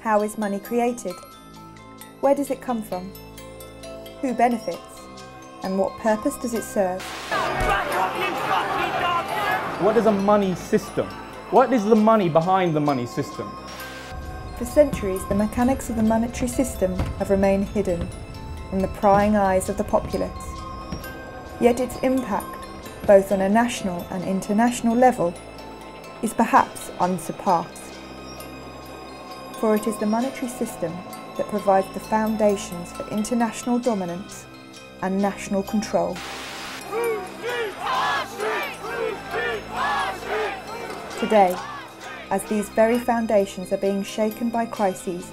How is money created? Where does it come from? Who benefits? And what purpose does it serve? What is a money system? What is the money behind the money system? For centuries, the mechanics of the monetary system have remained hidden from the prying eyes of the populace. Yet its impact, both on a national and international level, is perhaps unsurpassed. For it is the monetary system that provides the foundations for international dominance and national control. Today, as these very foundations are being shaken by crises,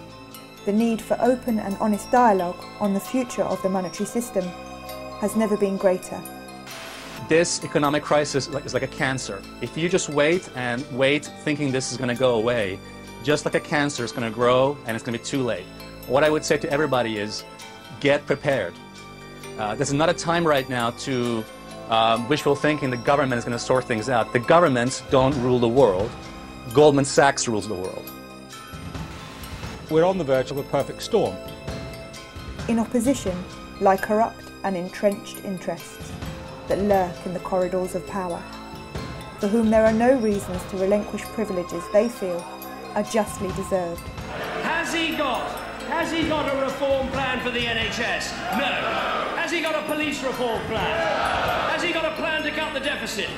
the need for open and honest dialogue on the future of the monetary system has never been greater. This economic crisis is like a cancer. If you just wait and wait thinking this is going to go away, just like a cancer, it's going to grow and it's going to be too late. What I would say to everybody is get prepared. This is not a time right now to wishful thinking the government is going to sort things out. The governments don't rule the world. Goldman Sachs rules the world. We're on the verge of a perfect storm. In opposition lie corrupt and entrenched interests that lurk in the corridors of power, for whom there are no reasons to relinquish privileges they feel are justly deserved. Has he got a reform plan for the NHS? No. Has he got a police reform plan? Has he got a plan to cut the deficit?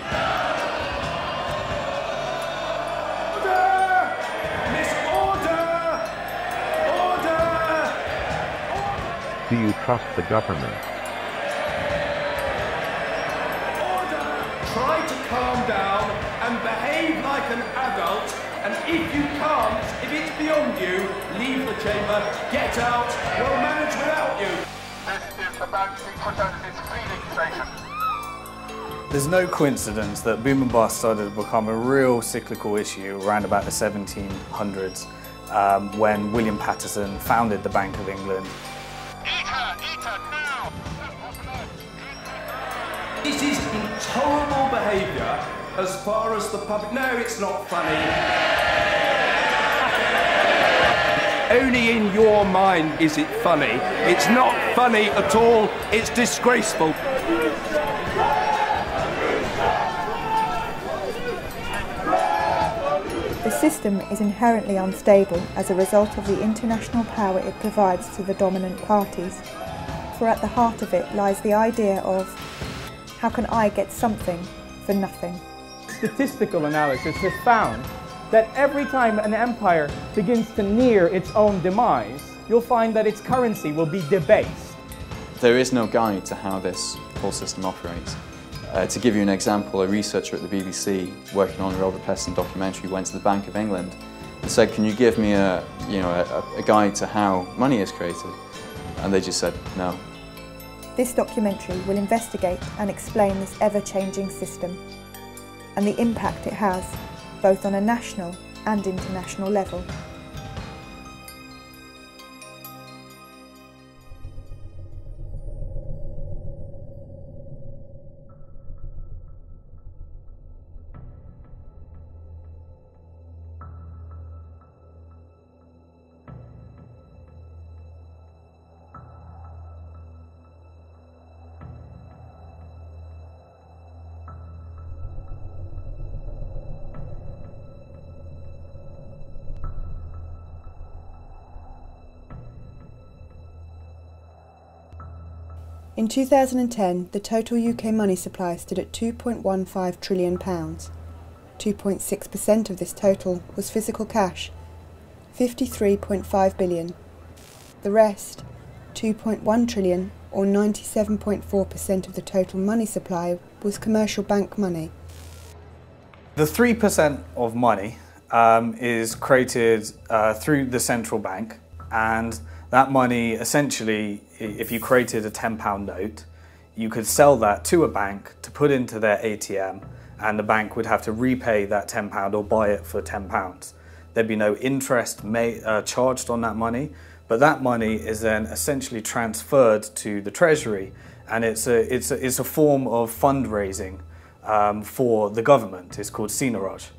Order! Miss Order! Order! Do you trust the government? Order! Try to calm down and behave like an adult, and if you can't, if it's beyond you, leave the chamber, get out, we'll manage without you. This is the bank being put out of its feeding station. There's no coincidence that boom and bust started to become a real cyclical issue around about the 1700s when William Paterson founded the Bank of England. Eat her, now! This is intolerable behaviour as far as the public... No, it's not funny. Only in your mind is it funny. It's not funny at all. It's disgraceful. The system is inherently unstable as a result of the international power it provides to the dominant parties. For at the heart of it lies the idea of, how can I get something for nothing? Statistical analysis has found that every time an empire begins to near its own demise, you'll find that its currency will be debased. There is no guide to how this whole system operates. To give you an example, a researcher at the BBC working on a Robert Peston documentary went to the Bank of England and said, can you give me a guide to how money is created? And they just said, no. This documentary will investigate and explain this ever-changing system and the impact it has, both on a national and international level. In 2010, the total UK money supply stood at £2.15 trillion. 2.6% of this total was physical cash, £53.5 billion. The rest, £2.1 trillion, or 97.4% of the total money supply, was commercial bank money. The 3% of money is created through the central bank, and that money, essentially, if you created a £10 note, you could sell that to a bank to put into their ATM, and the bank would have to repay that £10 or buy it for £10. There'd be no interest charged on that money, but that money is then essentially transferred to the Treasury, and it's a form of fundraising for the government. It's called seigniorage.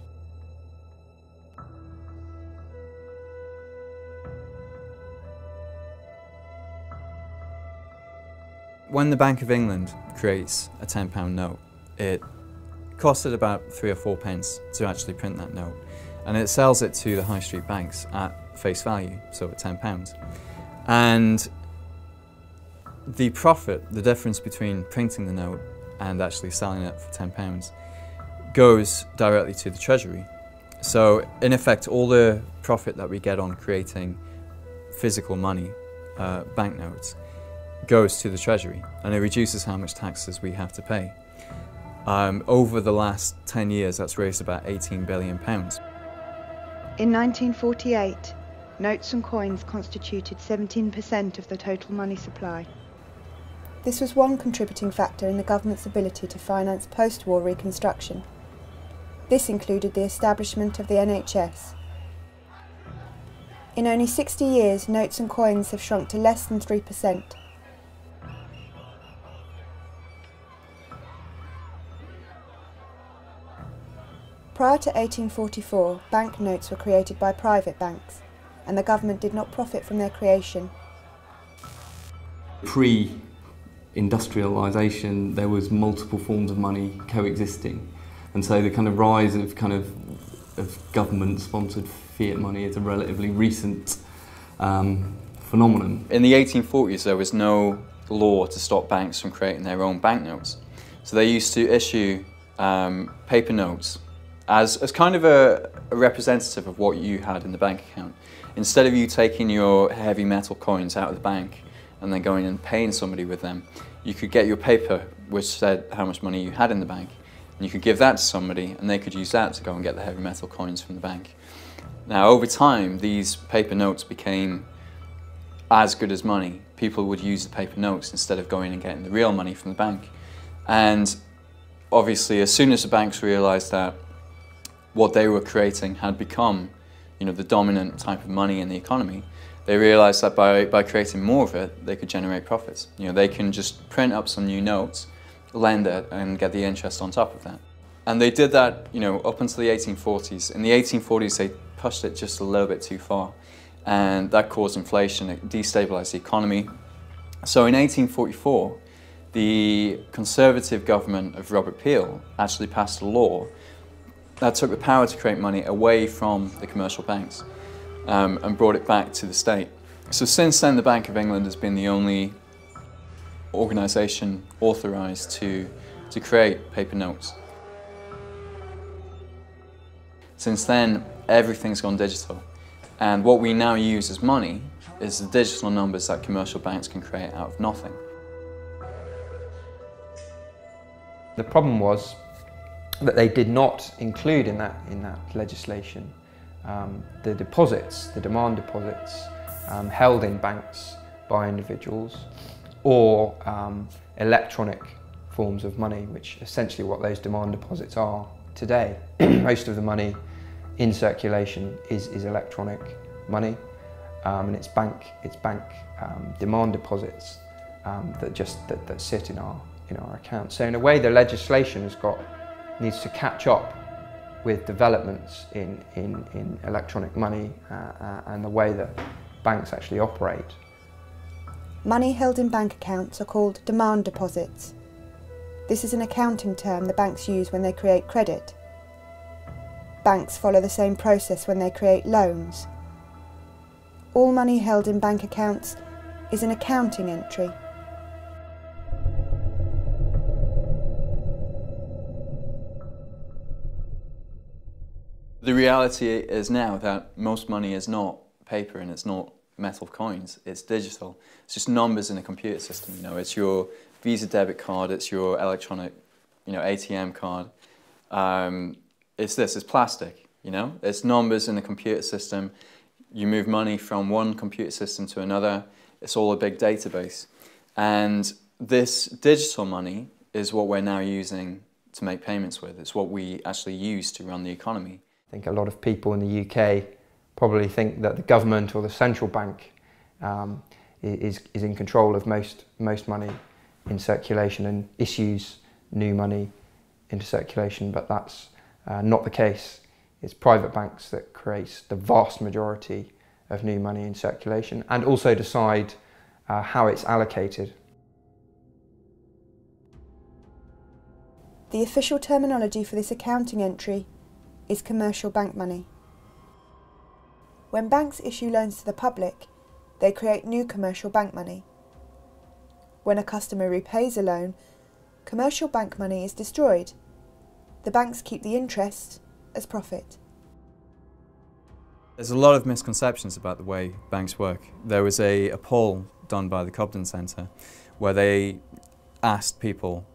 When the Bank of England creates a £10 note, it costed about 3 or 4 pence to actually print that note, and it sells it to the high street banks at face value, so at £10. And the profit, the difference between printing the note and actually selling it for £10, goes directly to the Treasury. So in effect, all the profit that we get on creating physical money, banknotes, goes to the Treasury, and it reduces how much taxes we have to pay. Over the last 10 years, that's raised about £18 billion. In 1948, notes and coins constituted 17% of the total money supply. This was one contributing factor in the government's ability to finance post-war reconstruction. This included the establishment of the NHS. In only 60 years, notes and coins have shrunk to less than 3%. Prior to 1844, banknotes were created by private banks, and the government did not profit from their creation. Pre-industrialisation, there was multiple forms of money coexisting, and so the kind of rise of government-sponsored fiat money is a relatively recent phenomenon. In the 1840s, there was no law to stop banks from creating their own banknotes, so they used to issue paper notes as kind of a representative of what you had in the bank account. Instead of you taking your heavy metal coins out of the bank and then going and paying somebody with them, you could get your paper which said how much money you had in the bank, and you could give that to somebody and they could use that to go and get the heavy metal coins from the bank. Now over time, these paper notes became as good as money. People would use the paper notes instead of going and getting the real money from the bank. And obviously, as soon as the banks realised that what they were creating had become, the dominant type of money in the economy, they realised that by creating more of it, they could generate profits. They can just print up some new notes, lend it, and get the interest on top of that. And they did that, up until the 1840s. In the 1840s, they pushed it just a little bit too far, and that caused inflation. It destabilised the economy. So in 1844, the Conservative government of Robert Peel actually passed a law that took the power to create money away from the commercial banks and brought it back to the state. So since then, the Bank of England has been the only organisation authorised to create paper notes. Since then, everything's gone digital, and what we now use as money is the digital numbers that commercial banks can create out of nothing. The problem was that they did not include in that legislation the deposits, the demand deposits held in banks by individuals, or electronic forms of money, which essentially what those demand deposits are today. Most of the money in circulation is electronic money, and it's bank demand deposits that sit in our accounts. So in a way, the legislation needs to catch up with developments in electronic money and the way that banks actually operate. Money held in bank accounts are called demand deposits. This is an accounting term the banks use when they create credit. Banks follow the same process when they create loans. All money held in bank accounts is an accounting entry. The reality is now that most money is not paper and it's not metal coins, it's digital. It's just numbers in a computer system, it's your Visa debit card, it's your electronic, ATM card. It's plastic, It's numbers in a computer system. You move money from one computer system to another. It's all a big database. And this digital money is what we're now using to make payments with. It's what we actually use to run the economy. I think a lot of people in the UK probably think that the government or the central bank is in control of most money in circulation and issues new money into circulation, but that's not the case. It's private banks that create the vast majority of new money in circulation and also decide how it's allocated. The official terminology for this accounting entry is commercial bank money. When banks issue loans to the public, they create new commercial bank money. When a customer repays a loan, commercial bank money is destroyed. The banks keep the interest as profit. There's a lot of misconceptions about the way banks work. There was a poll done by the Cobden Centre where they asked people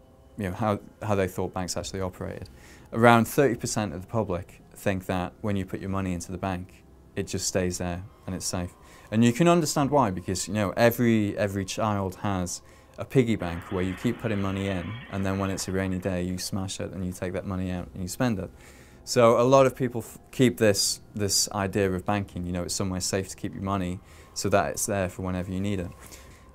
how they thought banks actually operated. Around 30% of the public think that when you put your money into the bank, it just stays there and it's safe. And you can understand why, because every child has a piggy bank where you keep putting money in, and then when it's a rainy day you smash it and you take that money out and you spend it. So a lot of people keep this idea of banking, it's somewhere safe to keep your money so that it's there for whenever you need it.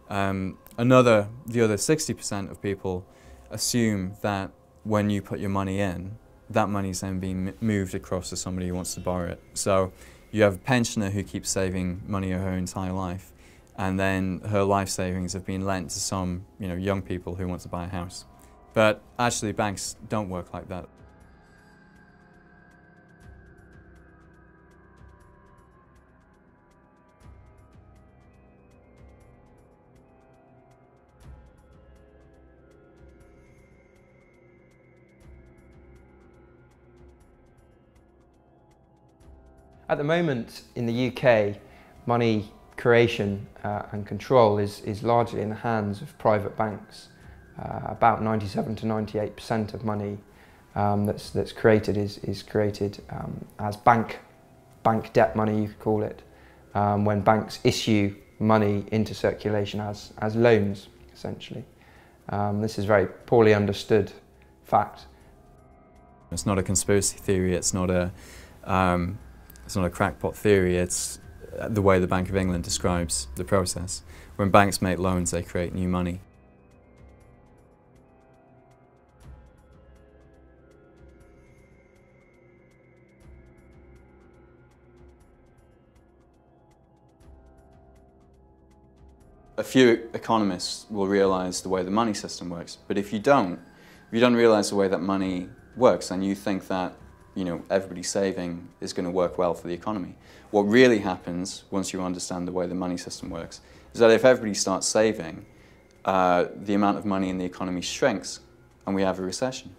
The other 60% of people assume that when you put your money in, that money's then being moved across to somebody who wants to borrow it. So you have a pensioner who keeps saving money her entire life, and then her life savings have been lent to some young people who want to buy a house. But actually banks don't work like that. At the moment in the UK, money creation and control is largely in the hands of private banks. About 97 to 98% of money that's created is created as bank debt money, you could call it, when banks issue money into circulation as loans, essentially. This is a very poorly understood fact. It's not a conspiracy theory, it's not a crackpot theory, it's the way the Bank of England describes the process. When banks make loans, they create new money. A few economists will realise the way the money system works, but if you don't realise the way that money works, then you think that everybody saving is going to work well for the economy. What really happens once you understand the way the money system works is that if everybody starts saving, the amount of money in the economy shrinks and we have a recession.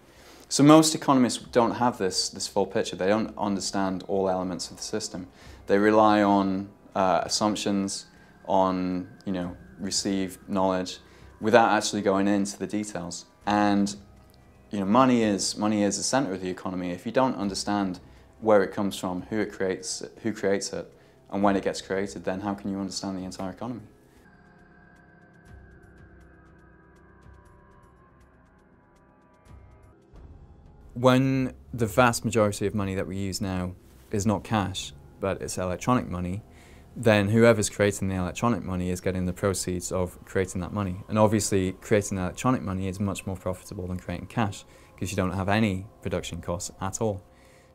So most economists don't have this full picture. They don't understand all elements of the system. They rely on assumptions, on received knowledge, without actually going into the details. And money is the centre of the economy. If you don't understand where it comes from, who creates it, and when it gets created, then how can you understand the entire economy? When the vast majority of money that we use now is not cash, but it's electronic money, then whoever's creating the electronic money is getting the proceeds of creating that money. And obviously creating electronic money is much more profitable than creating cash because you don't have any production costs at all.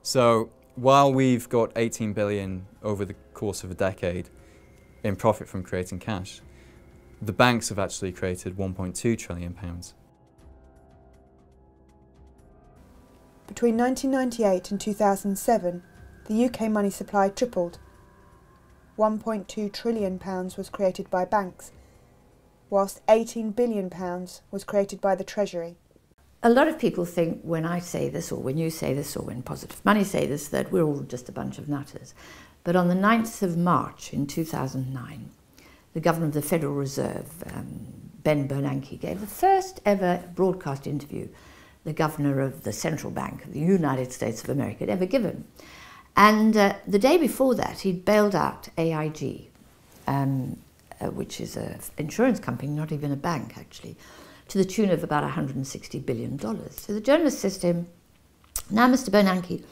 So while we've got 18 billion over the course of a decade in profit from creating cash, the banks have actually created 1.2 trillion pounds. Between 1998 and 2007, the UK money supply tripled. £1.2 trillion was created by banks, whilst £18 billion was created by the Treasury. A lot of people think when I say this, or when you say this, or when Positive Money say this, that we're all just a bunch of nutters. But on the 9th of March in 2009, the Governor of the Federal Reserve, Ben Bernanke, gave the first ever broadcast interview the Governor of the Central Bank of the United States of America had ever given. And the day before that, he'd bailed out AIG, which is an insurance company, not even a bank actually, to the tune of about $160 billion. So the journalist says to him, "Now, Mr. Bernanke,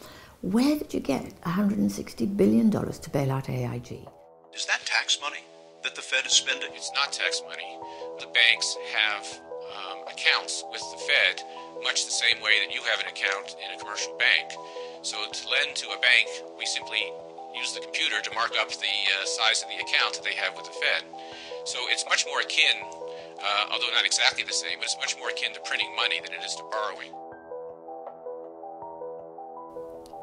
where did you get $160 billion to bail out AIG?" Is that tax money that the Fed is spending? It's not tax money. The banks have accounts with the Fed, much the same way that you have an account in a commercial bank. So to lend to a bank, we simply use the computer to mark up the size of the account that they have with the Fed. So it's much more akin, although not exactly the same, but it's much more akin to printing money than it is to borrowing.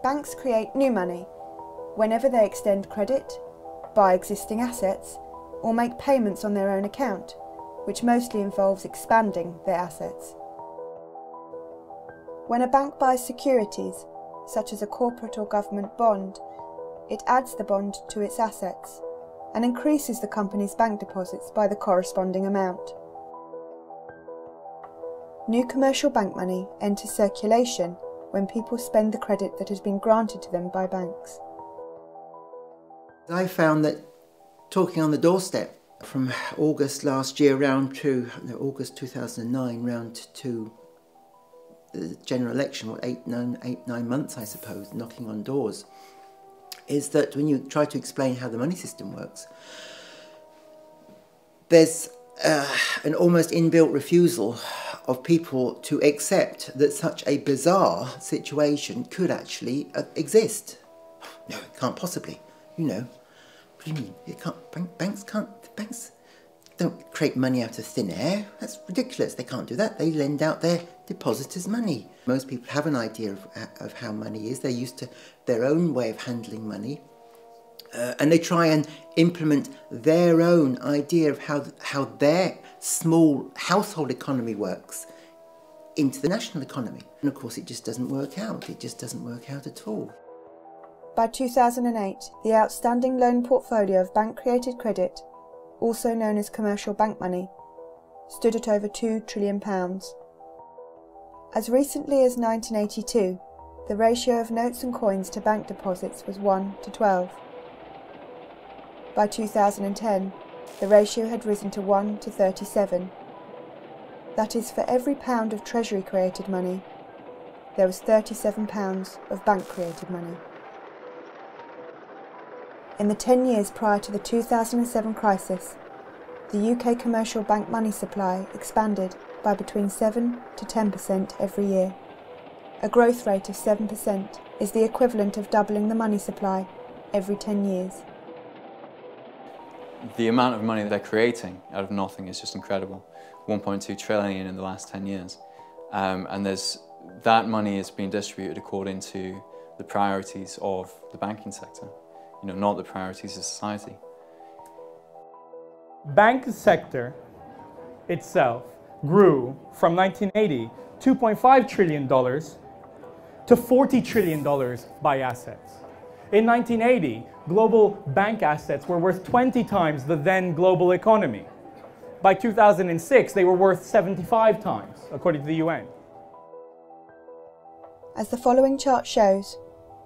Banks create new money whenever they extend credit, buy existing assets, or make payments on their own account, which mostly involves expanding their assets. When a bank buys securities, such as a corporate or government bond, it adds the bond to its assets and increases the company's bank deposits by the corresponding amount. New commercial bank money enters circulation when people spend the credit that has been granted to them by banks. I found that talking on the doorstep from August last year round to August 2009 round to the general election, what, 9 months I suppose, knocking on doors, is that when you try to explain how the money system works, there's an almost inbuilt refusal of people to accept that such a bizarre situation could actually exist. No, it can't possibly, you know. What do you mean? It can't, banks don't create money out of thin air. That's ridiculous. They can't do that. They lend out their depositors' money. Most people have an idea of how money is. They're used to their own way of handling money. And they try and implement their own idea of how their small household economy works into the national economy. And of course it just doesn't work out. It just doesn't work out at all. By 2008, the outstanding loan portfolio of bank-created credit, also known as commercial bank money, stood at over £2 trillion. As recently as 1982, the ratio of notes and coins to bank deposits was 1 to 12. By 2010, the ratio had risen to 1 to 37. That is, for every pound of Treasury-created money, there was £37 of bank-created money. In the 10 years prior to the 2007 crisis, the UK commercial bank money supply expanded by between 7 to 10% every year. A growth rate of 7% is the equivalent of doubling the money supply every 10 years. The amount of money they're creating out of nothing is just incredible. 1.2 trillion in the last 10 years. And that money is being distributed according to the priorities of the banking sector, not the priorities of society. Bank sector itself grew from 1980, $2.5 trillion to $40 trillion by assets. In 1980, global bank assets were worth 20 times the then global economy. By 2006, they were worth 75 times, according to the UN. As the following chart shows,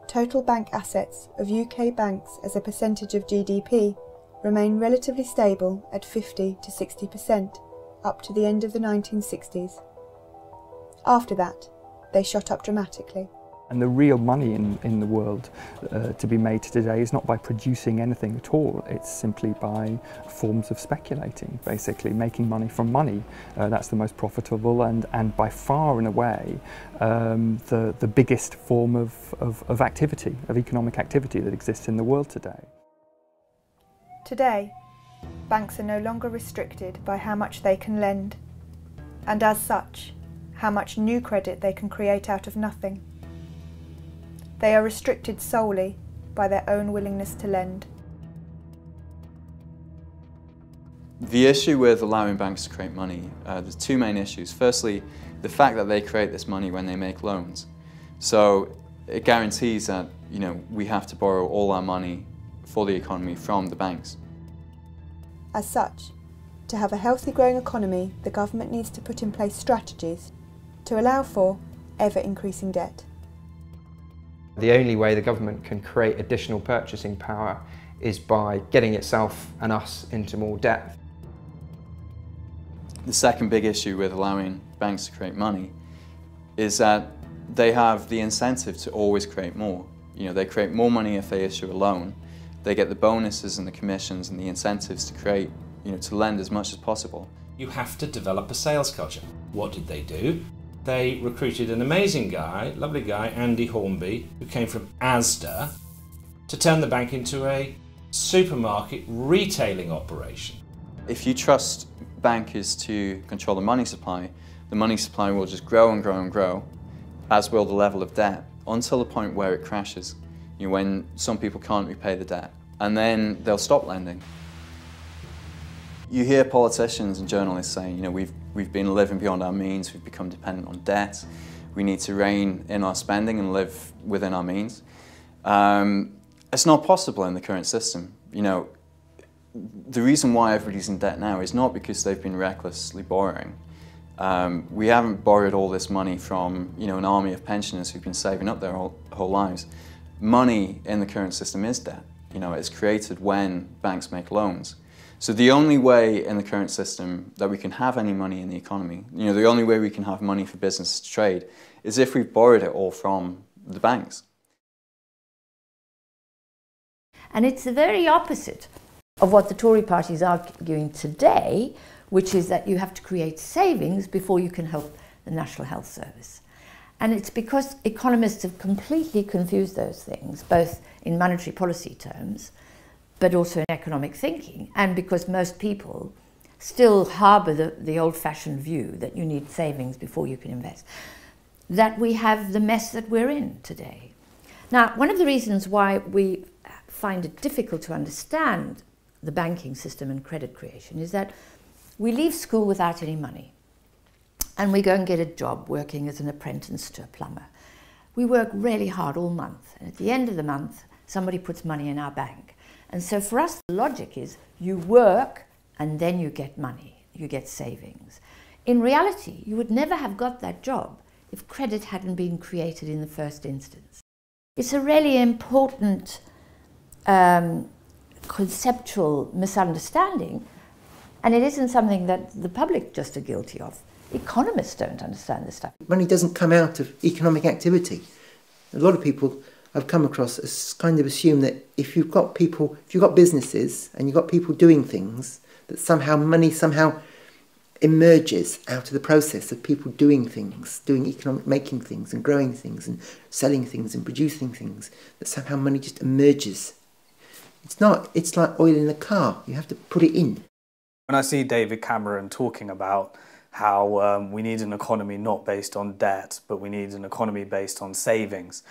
total bank assets of UK banks as a percentage of GDP remain relatively stable at 50 to 60% up to the end of the 1960s. After that, they shot up dramatically. And the real money in the world to be made today is not by producing anything at all, it's simply by forms of speculating, basically making money from money. That's the most profitable and by far and away the biggest form of activity, of economic activity that exists in the world today. Today, banks are no longer restricted by how much they can lend, and as such, how much new credit they can create out of nothing. They are restricted solely by their own willingness to lend. The issue with allowing banks to create money, there's two main issues. Firstly, the fact that they create this money when they make loans. So it guarantees that we have to borrow all our money for the economy from the banks. As such, to have a healthy growing economy, the government needs to put in place strategies to allow for ever-increasing debt. The only way the government can create additional purchasing power is by getting itself and us into more debt. The second big issue with allowing banks to create money is that they have the incentive to always create more. They create more money if they issue a loan. They get the bonuses and the commissions and the incentives to create, to lend as much as possible. You have to develop a sales culture. What did they do? They recruited an amazing guy, lovely guy, Andy Hornby, who came from Asda, to turn the bank into a supermarket retailing operation. If you trust bankers to control the money supply will just grow and grow and grow, as will the level of debt. until the point where it crashes, when some people can't repay the debt, and then they'll stop lending. You hear politicians and journalists saying, we've been living beyond our means, we've become dependent on debt, we need to rein in our spending and live within our means. It's not possible in the current system. The reason why everybody's in debt now is not because they've been recklessly borrowing. We haven't borrowed all this money from an army of pensioners who've been saving up their whole lives. Money in the current system is debt. It's created when banks make loans. So the only way in the current system that we can have any money in the economy, the only way we can have money for business to trade, is if we've borrowed it all from the banks. And it's the very opposite of what the Tory party is arguing today, which is that you have to create savings before you can help the National Health Service. And it's because economists have completely confused those things, both in monetary policy terms, but also in economic thinking, and because most people still harbour the old-fashioned view that you need savings before you can invest, that we have the mess that we're in today. Now, one of the reasons why we find it difficult to understand the banking system and credit creation is that we leave school without any money and we go and get a job working as an apprentice to a plumber. We work really hard all month, and at the end of the month somebody puts money in our bank. And so for us the logic is you work and then you get money, you get savings. In reality you would never have got that job if credit hadn't been created in the first instance. It's a really important conceptual misunderstanding, and it isn't something that the public just are guilty of. Economists don't understand this stuff. Money doesn't come out of economic activity. A lot of people I've come across kind of assume that if you've got businesses and you've got people doing things, that somehow money somehow emerges out of the process of people doing things, making things and growing things and selling things and producing things, that somehow money just emerges. It's not. It's like oil in a car. You have to put it in. When I see David Cameron talking about how we need an economy not based on debt, but we need an economy based on savings,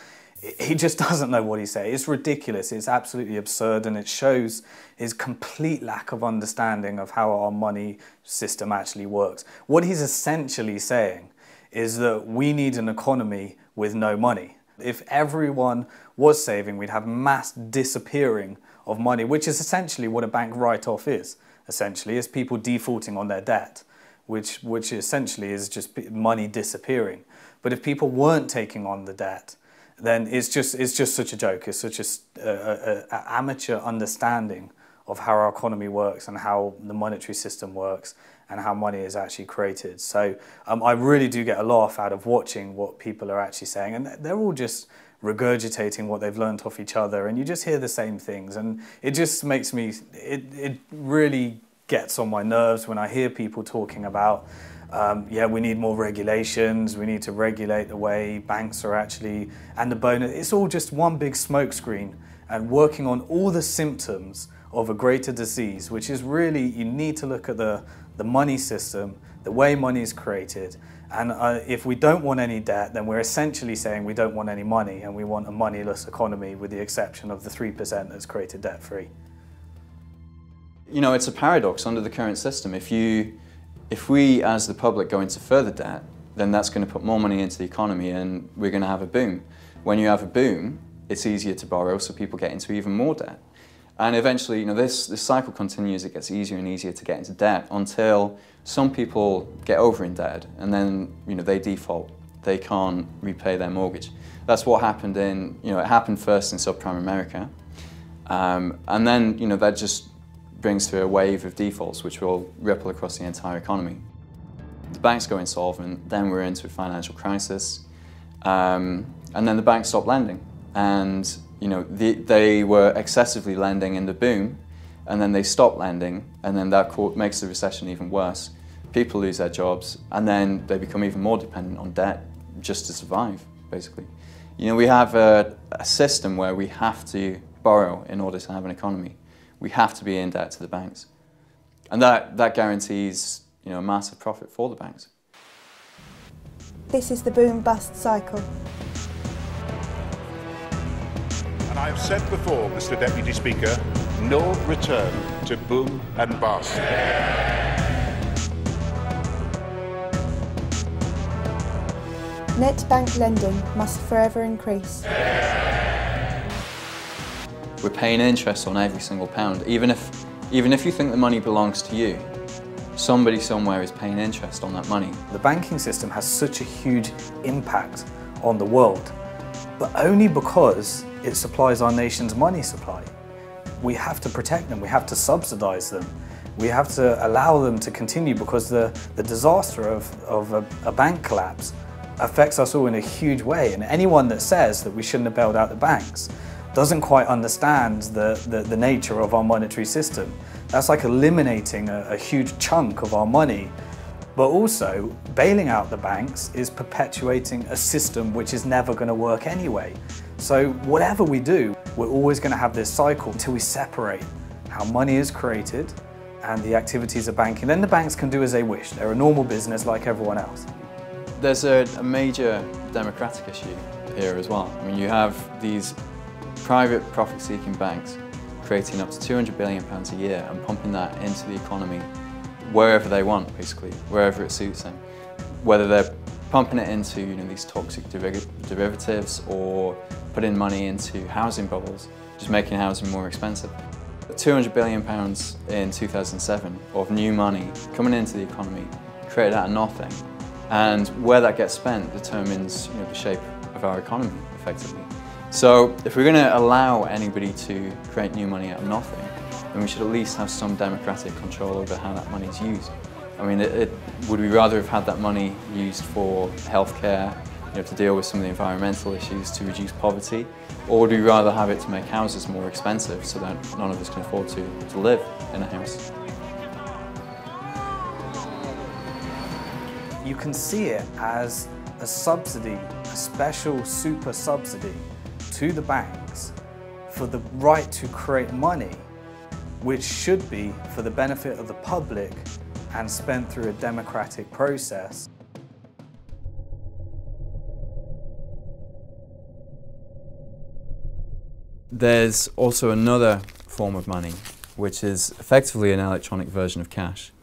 he just doesn't know what he's saying. It's ridiculous. It's absolutely absurd, and it shows his complete lack of understanding of how our money system actually works. What he's essentially saying is that we need an economy with no money. If everyone was saving, we'd have mass disappearing of money, which is essentially what a bank write-off is. Essentially, is people defaulting on their debt, which essentially is just money disappearing. But if people weren't taking on the debt, then it's just such a joke. It's such an amateur understanding of how our economy works and how the monetary system works and how money is actually created. So I really do get a laugh out of watching what people are actually saying, and they're all just regurgitating what they've learned off each other, and you just hear the same things, and it just makes me, it really gets on my nerves when I hear people talking about yeah, we need more regulations, we need to regulate the way banks are actually, and the bonus. It's all just one big smokescreen and working on all the symptoms of a greater disease, which is really, you need to look at the money system, the way money is created, and if we don't want any debt, then we're essentially saying we don't want any money and we want a moneyless economy with the exception of the 3% that's created debt-free. It's a paradox under the current system. If we, as the public, go into further debt, then that's going to put more money into the economy and we're going to have a boom. When you have a boom, it's easier to borrow, so people get into even more debt. And eventually, this cycle continues. It gets easier and easier to get into debt until some people get over-indebted and then, they default. They can't repay their mortgage. That's what happened in, it happened first in subprime America. And then, that just brings to a wave of defaults which will ripple across the entire economy. The banks go insolvent, then we're into a financial crisis, and then the banks stop lending. And they were excessively lending in the boom, and then they stop lending, and then that makes the recession even worse. People lose their jobs, and then they become even more dependent on debt just to survive, basically. We have a system where we have to borrow in order to have an economy. We have to be in debt to the banks. And that guarantees, a massive profit for the banks. This is the boom-bust cycle. I've said before, Mr. Deputy Speaker, no return to boom and bust. Net bank lending must forever increase. We're paying interest on every single pound. Even if you think the money belongs to you, somebody somewhere is paying interest on that money. The banking system has such a huge impact on the world, but only because it supplies our nation's money supply. We have to protect them, we have to subsidize them, we have to allow them to continue, because the disaster of a bank collapse affects us all in a huge way, and anyone that says that we shouldn't have bailed out the banks doesn't quite understand the nature of our monetary system. That's like eliminating a huge chunk of our money, but also bailing out the banks is perpetuating a system which is never going to work anyway. So whatever we do, we're always going to have this cycle until we separate how money is created and the activities of banking. Then the banks can do as they wish. They're a normal business like everyone else. There's a major democratic issue here as well. I mean, you have these private profit-seeking banks creating up to £200 billion a year and pumping that into the economy wherever they want, basically, wherever it suits them. Whether they're pumping it into these toxic derivatives or putting money into housing bubbles, just making housing more expensive. £200 billion in 2007 of new money coming into the economy, created out of nothing, and where that gets spent determines the shape of our economy, effectively. So if we're going to allow anybody to create new money out of nothing, then we should at least have some democratic control over how that money is used. I mean, would we rather have had that money used for healthcare, to deal with some of the environmental issues, to reduce poverty, or would we rather have it to make houses more expensive so that none of us can afford to live in a house? You can see it as a subsidy, a special super subsidy to the banks for the right to create money, which should be for the benefit of the public and spent through a democratic process. There's also another form of money, which is effectively an electronic version of cash,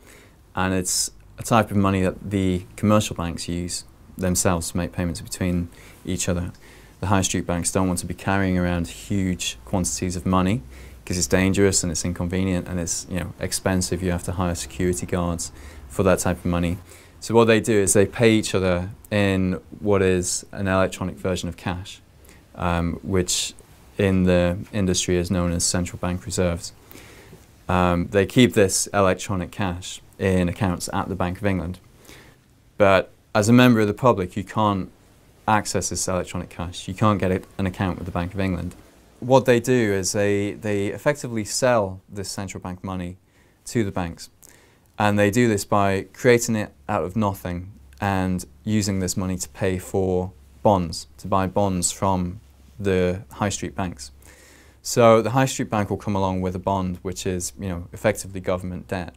and it's a type of money that the commercial banks use themselves to make payments between each other. The high street banks don't want to be carrying around huge quantities of money because it's dangerous and it's inconvenient and it's expensive. You have to hire security guards for that type of money. So what they do is they pay each other in what is an electronic version of cash, which in the industry is known as central bank reserves. They keep this electronic cash in accounts at the Bank of England. But as a member of the public, you can't access this electronic cash. You can't get an account with the Bank of England. What they do is they effectively sell this central bank money to the banks. And they do this by creating it out of nothing and using this money to pay for bonds, to buy bonds from the high street banks. So the high street bank will come along with a bond which is effectively government debt,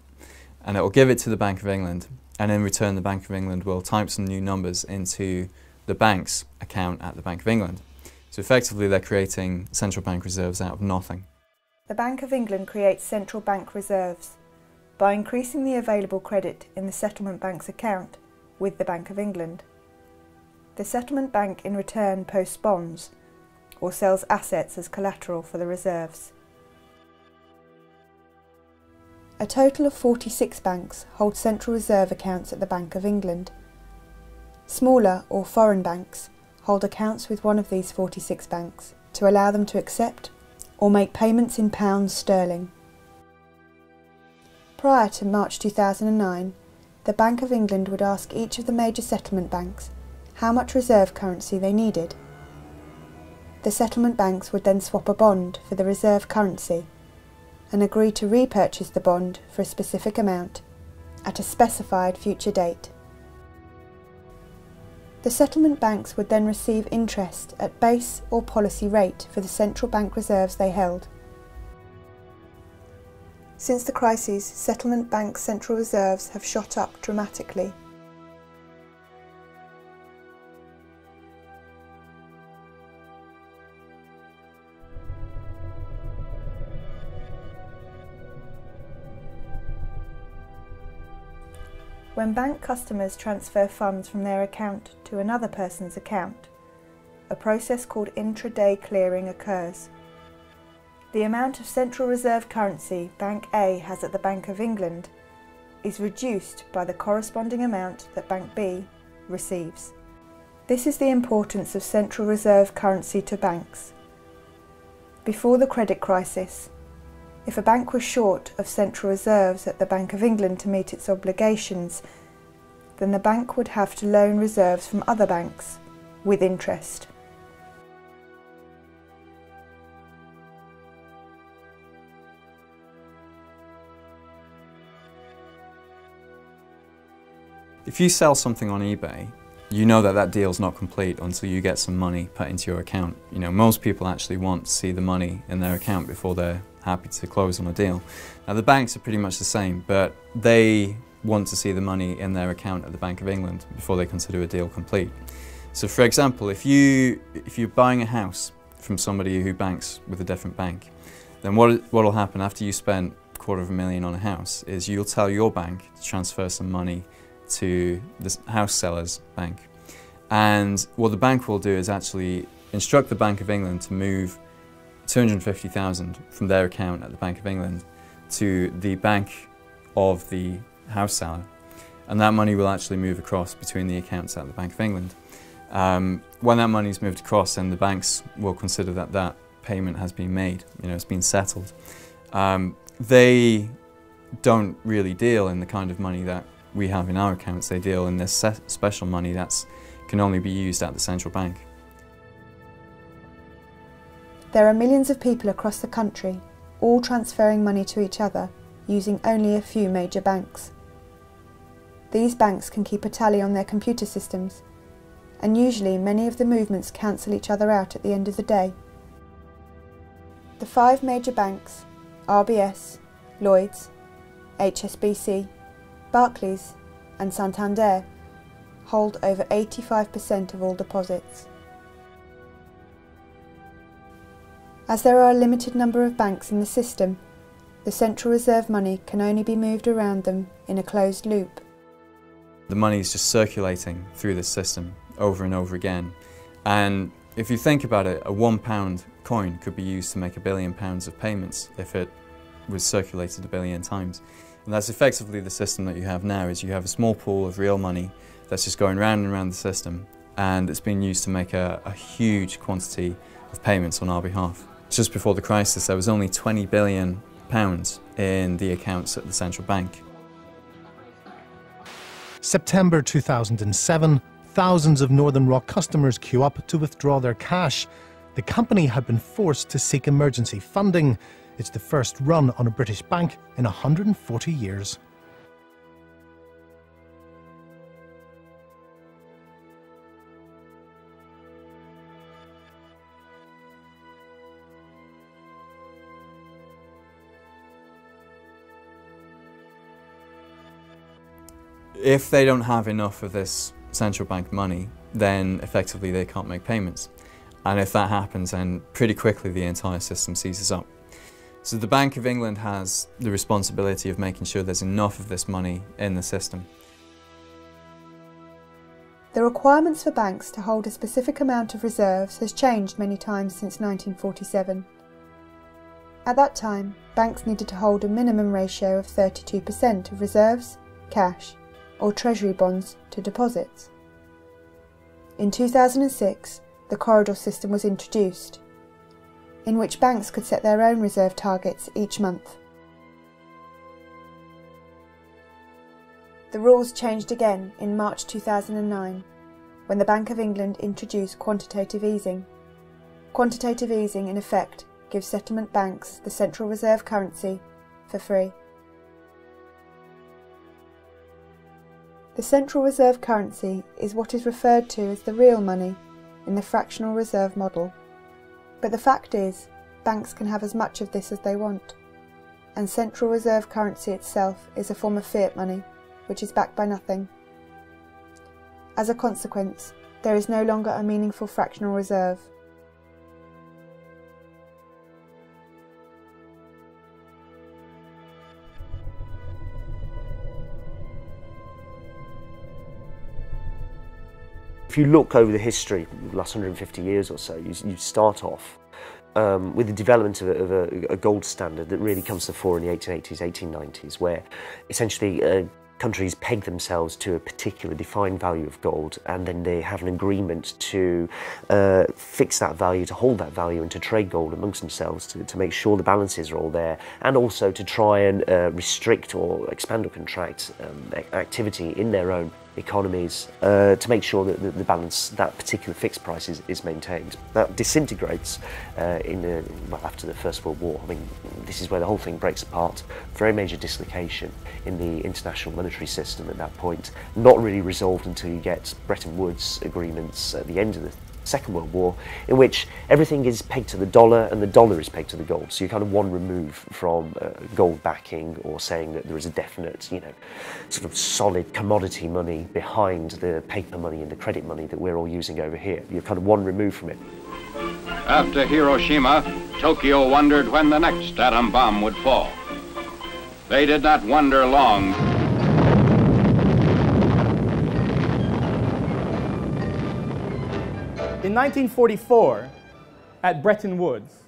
and it will give it to the Bank of England, and in return the Bank of England will type some new numbers into the bank's account at the Bank of England. So effectively they're creating central bank reserves out of nothing. The Bank of England creates central bank reserves by increasing the available credit in the settlement bank's account with the Bank of England. The settlement bank in return posts bonds or sells assets as collateral for the reserves. A total of 46 banks hold central reserve accounts at the Bank of England. Smaller or foreign banks hold accounts with one of these 46 banks to allow them to accept or make payments in pounds sterling. Prior to March 2009, the Bank of England would ask each of the major settlement banks how much reserve currency they needed. The settlement banks would then swap a bond for the reserve currency and agree to repurchase the bond for a specific amount at a specified future date. The settlement banks would then receive interest at base or policy rate for the central bank reserves they held. Since the crisis, settlement bank central reserves have shot up dramatically. When bank customers transfer funds from their account to another person's account, a process called intraday clearing occurs. The amount of central reserve currency Bank A has at the Bank of England is reduced by the corresponding amount that Bank B receives. This is the importance of central reserve currency to banks. Before the credit crisis, if a bank was short of central reserves at the Bank of England to meet its obligations, then the bank would have to loan reserves from other banks with interest. If you sell something on eBay, you know that that deal's not complete until you get some money put into your account. You know, most people actually want to see the money in their account before they're happy to close on a deal. Now the banks are pretty much the same, but they want to see the money in their account at the Bank of England before they consider a deal complete. So for example, if you're buying a house from somebody who banks with a different bank, then what'll happen after you spend $250,000 on a house is you'll tell your bank to transfer some money to the house seller's bank. And what the bank will do is actually instruct the Bank of England to move $250,000 from their account at the Bank of England to the bank of the house seller. And that money will actually move across between the accounts at the Bank of England. When that money is moved across, then the banks will consider that that payment has been made, you know, it's been settled. They don't really deal in the kind of money that we have in our accounts. They deal in this special money that can only be used at the central bank. There are millions of people across the country, all transferring money to each other using only a few major banks. These banks can keep a tally on their computer systems, and usually many of the movements cancel each other out at the end of the day. The 5 major banks, RBS, Lloyds, HSBC, Barclays and Santander, hold over 85% of all deposits. As there are a limited number of banks in the system, the central reserve money can only be moved around them in a closed loop. The money is just circulating through this system over and over again. And if you think about it, a £1 coin could be used to make £1 billion of payments if it was circulated 1 billion times. And that's effectively the system that you have now, is you have a small pool of real money that's just going round and round the system, and it's being used to make a huge quantity of payments on our behalf. Just before the crisis, there was only £20 billion in the accounts at the central bank. September 2007, thousands of Northern Rock customers queue up to withdraw their cash. The company had been forced to seek emergency funding. It's the first run on a British bank in 140 years. If they don't have enough of this central bank money, then effectively they can't make payments. And if that happens, then pretty quickly the entire system seizes up. So the Bank of England has the responsibility of making sure there's enough of this money in the system. The requirements for banks to hold a specific amount of reserves has changed many times since 1947. At that time, banks needed to hold a minimum ratio of 32% of reserves, cash, or treasury bonds to deposits. In 2006, the corridor system was introduced, in which banks could set their own reserve targets each month. The rules changed again in March 2009, when the Bank of England introduced quantitative easing. Quantitative easing, in effect, gives settlement banks the central reserve currency for free. The central reserve currency is what is referred to as the real money in the fractional reserve model. But the fact is, banks can have as much of this as they want, and central reserve currency itself is a form of fiat money, which is backed by nothing. As a consequence, there is no longer a meaningful fractional reserve. If you look over the history, the last 150 years or so, you start off with the development of a gold standard that really comes to the fore in the 1880s, 1890s, where essentially countries peg themselves to a particular defined value of gold, and then they have an agreement to fix that value, to hold that value, and to trade gold amongst themselves to make sure the balances are all there, and also to try and restrict or expand or contract activity in their own economies to make sure that the balance, that particular fixed price is maintained. That disintegrates after the First World War. I mean, this is where the whole thing breaks apart. Very major dislocation in the international monetary system at that point, not really resolved until you get Bretton Woods agreements at the end of the Second World War, in which everything is pegged to the dollar and the dollar is pegged to the gold. So you're kind of one remove from gold backing or saying that there is a definite, sort of solid commodity money behind the paper money and the credit money that we're all using over here. You're kind of one remove from it. After Hiroshima, Tokyo wondered when the next atom bomb would fall. They did not wonder long. In 1944, at Bretton Woods,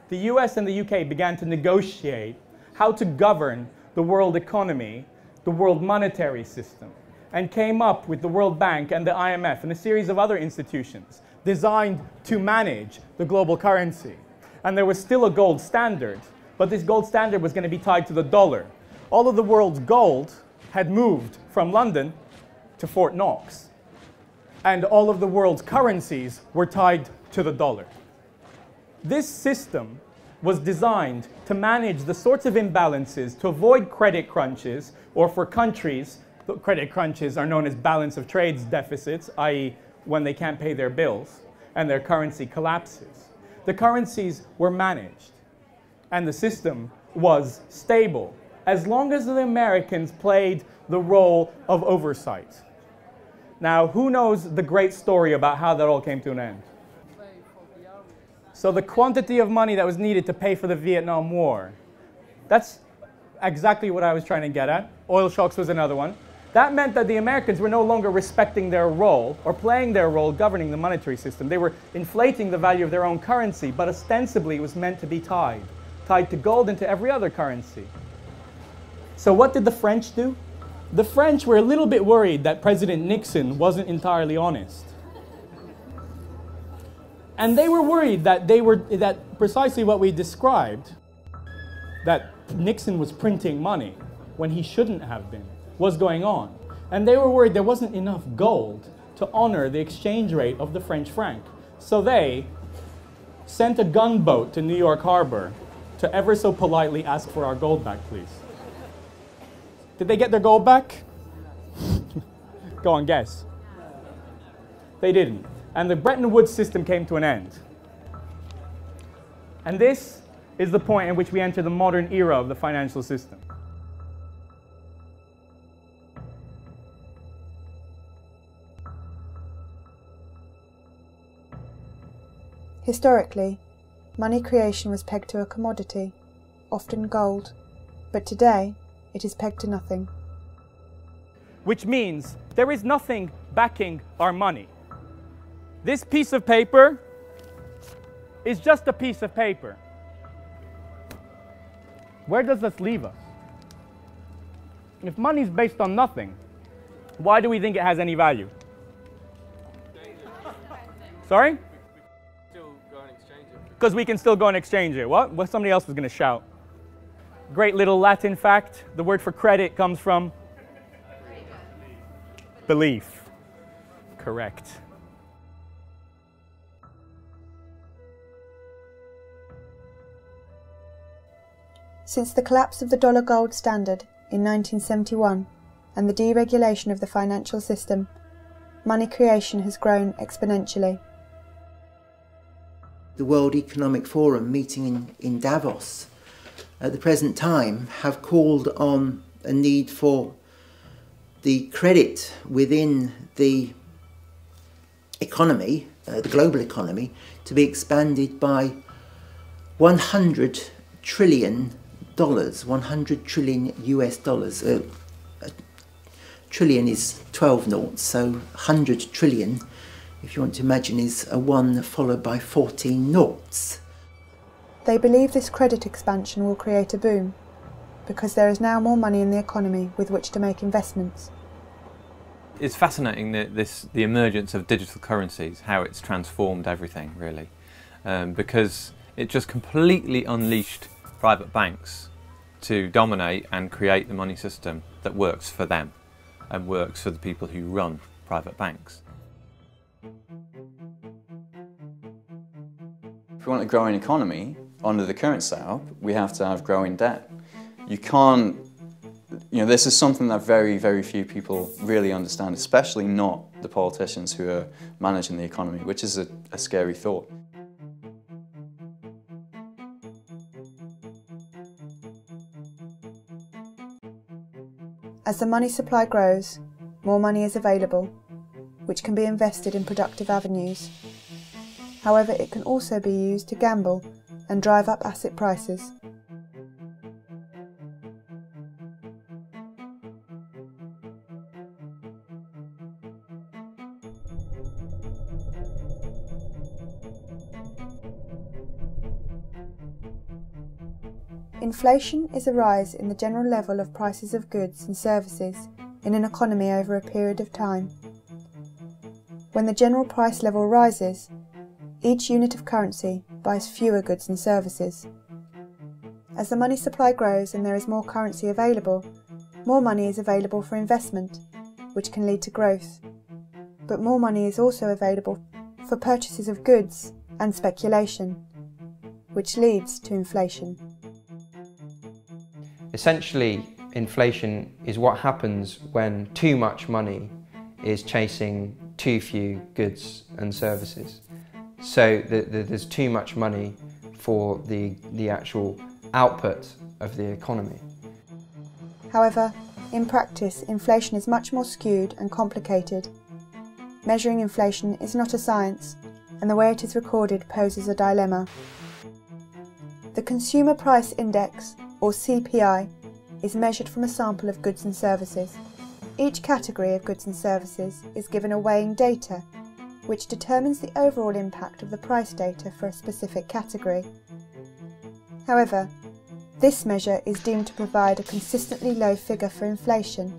the US and the UK began to negotiate how to govern the world economy, the world monetary system, and came up with the World Bank and the IMF and a series of other institutions designed to manage the global currency. And there was still a gold standard, but this gold standard was going to be tied to the dollar. All of the world's gold had moved from London to Fort Knox, and all of the world's currencies were tied to the dollar. This system was designed to manage the sorts of imbalances, to avoid credit crunches, or for countries, the credit crunches are known as balance of trades deficits, i.e. when they can't pay their bills and their currency collapses. The currencies were managed, and the system was stable, as long as the Americans played the role of oversight. Now, who knows the great story about how that all came to an end? So the quantity of money that was needed to pay for the Vietnam War, that's exactly what I was trying to get at. Oil shocks was another one. That meant that the Americans were no longer respecting their role or playing their role governing the monetary system. They were inflating the value of their own currency, but ostensibly it was meant to be tied to gold and to every other currency. So what did the French do? The French were a little bit worried that President Nixon wasn't entirely honest. And they were worried that that precisely what we described, that Nixon was printing money when he shouldn't have been, was going on. And they were worried there wasn't enough gold to honor the exchange rate of the French franc. So they sent a gunboat to New York Harbor to ever so politely ask for our gold back, please. Did they get their gold back? Go on, guess. They didn't. And the Bretton Woods system came to an end. And this is the point in which we enter the modern era of the financial system. Historically, money creation was pegged to a commodity, often gold, but today it is pegged to nothing. Which means there is nothing backing our money. This piece of paper is just a piece of paper. Where does this leave us? If money is based on nothing, why do we think it has any value? Sorry? Because we can still go and exchange it. What? Well, somebody else was going to shout. Great little Latin fact. The word for credit comes from belief. Correct. Since the collapse of the dollar gold standard in 1971 and the deregulation of the financial system, money creation has grown exponentially. The World Economic Forum meeting in Davos at the present time have called on a need for the credit within the economy, the global economy, to be expanded by $100 trillion, 100 trillion US dollars, trillion is 12 noughts, so 100 trillion, if you want to imagine, is a 1 followed by 14 noughts. They believe this credit expansion will create a boom, because there is now more money in the economy with which to make investments. It's fascinating the emergence of digital currencies, how it's transformed everything really, because it just completely unleashed private banks to dominate and create the money system that works for them and works for the people who run private banks. If we want a growing economy, under the current setup, we have to have growing debt. You can't, this is something that very, very few people really understand, especially not the politicians who are managing the economy, which is a scary thought. As the money supply grows, more money is available, which can be invested in productive avenues. However, it can also be used to gamble and drive up asset prices. Inflation is a rise in the general level of prices of goods and services in an economy over a period of time. When the general price level rises, each unit of currency buys fewer goods and services. As the money supply grows and there is more currency available, more money is available for investment, which can lead to growth. But more money is also available for purchases of goods and speculation, which leads to inflation. Essentially, inflation is what happens when too much money is chasing too few goods and services. So there's too much money for the actual output of the economy. However, in practice, inflation is much more skewed and complicated. Measuring inflation is not a science, and the way it is recorded poses a dilemma. The Consumer Price Index, or CPI, is measured from a sample of goods and services. Each category of goods and services is given a weighing data, which determines the overall impact of the price data for a specific category. However, this measure is deemed to provide a consistently low figure for inflation.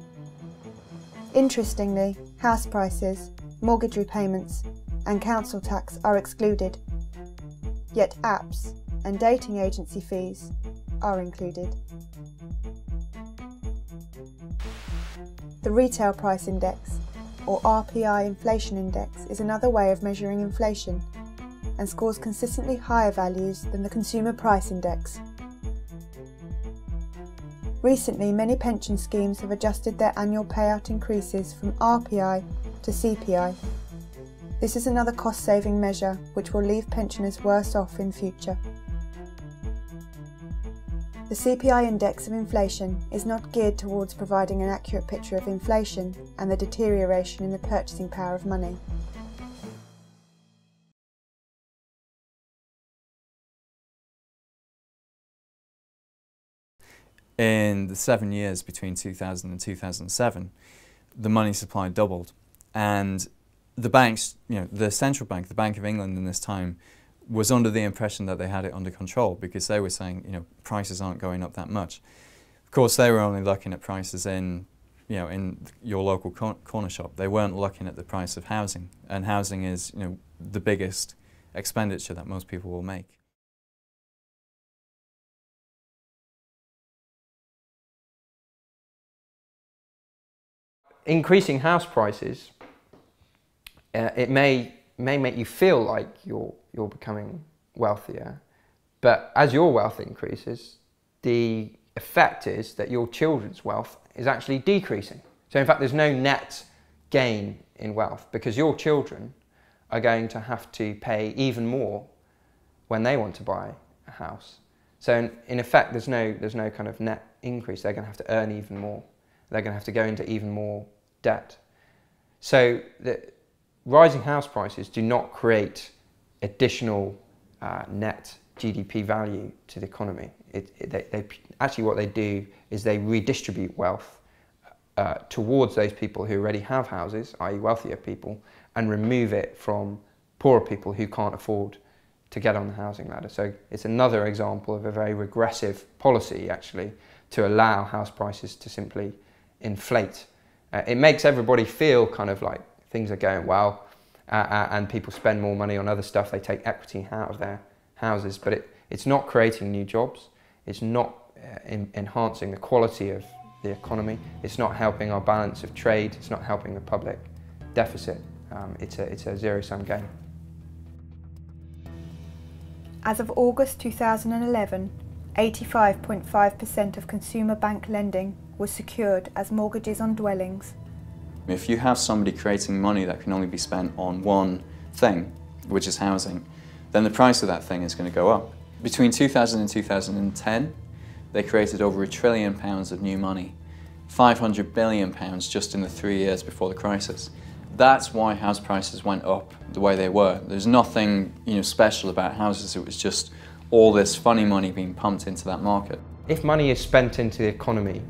Interestingly, house prices, mortgage repayments, and council tax are excluded. Yet apps and dating agency fees are included. The Retail Price Index, or RPI Inflation Index, is another way of measuring inflation and scores consistently higher values than the Consumer Price Index. Recently, many pension schemes have adjusted their annual payout increases from RPI to CPI. This is another cost-saving measure which will leave pensioners worse off in future. The CPI index of inflation is not geared towards providing an accurate picture of inflation and the deterioration in the purchasing power of money. In the 7 years between 2000 and 2007, the money supply doubled, and the banks, the central bank, the Bank of England in this time, was under the impression that they had it under control because they were saying, prices aren't going up that much. Of course, they were only looking at prices in your local corner shop. They weren't looking at the price of housing, and housing is, the biggest expenditure that most people will make. Increasing house prices, it may make you feel like you're becoming wealthier, but as your wealth increases, the effect is that your children's wealth is actually decreasing. So in fact, there's no net gain in wealth because your children are going to have to pay even more when they want to buy a house. So in effect, there's no kind of net increase. They're going to have to earn even more. They're going to have to go into even more debt. So the rising house prices do not create additional net GDP value to the economy. Actually what they do is they redistribute wealth towards those people who already have houses, i.e. wealthier people, and remove it from poorer people who can't afford to get on the housing ladder. So it's another example of a very regressive policy, actually, to allow house prices to simply inflate. It makes everybody feel kind of like things are going well, and people spend more money on other stuff. They take equity out of their houses, but it's not creating new jobs. It's not enhancing the quality of the economy. It's not helping our balance of trade. It's not helping the public deficit. It's a zero-sum game. As of August 2011, 85.5% of consumer bank lending was secured as mortgages on dwellings. If you have somebody creating money that can only be spent on one thing, which is housing, then the price of that thing is going to go up. Between 2000 and 2010, they created over £1 trillion of new money, £500 billion just in the 3 years before the crisis. That's why house prices went up the way they were. There's nothing, special about houses. It was just all this funny money being pumped into that market. If money is spent into the economy,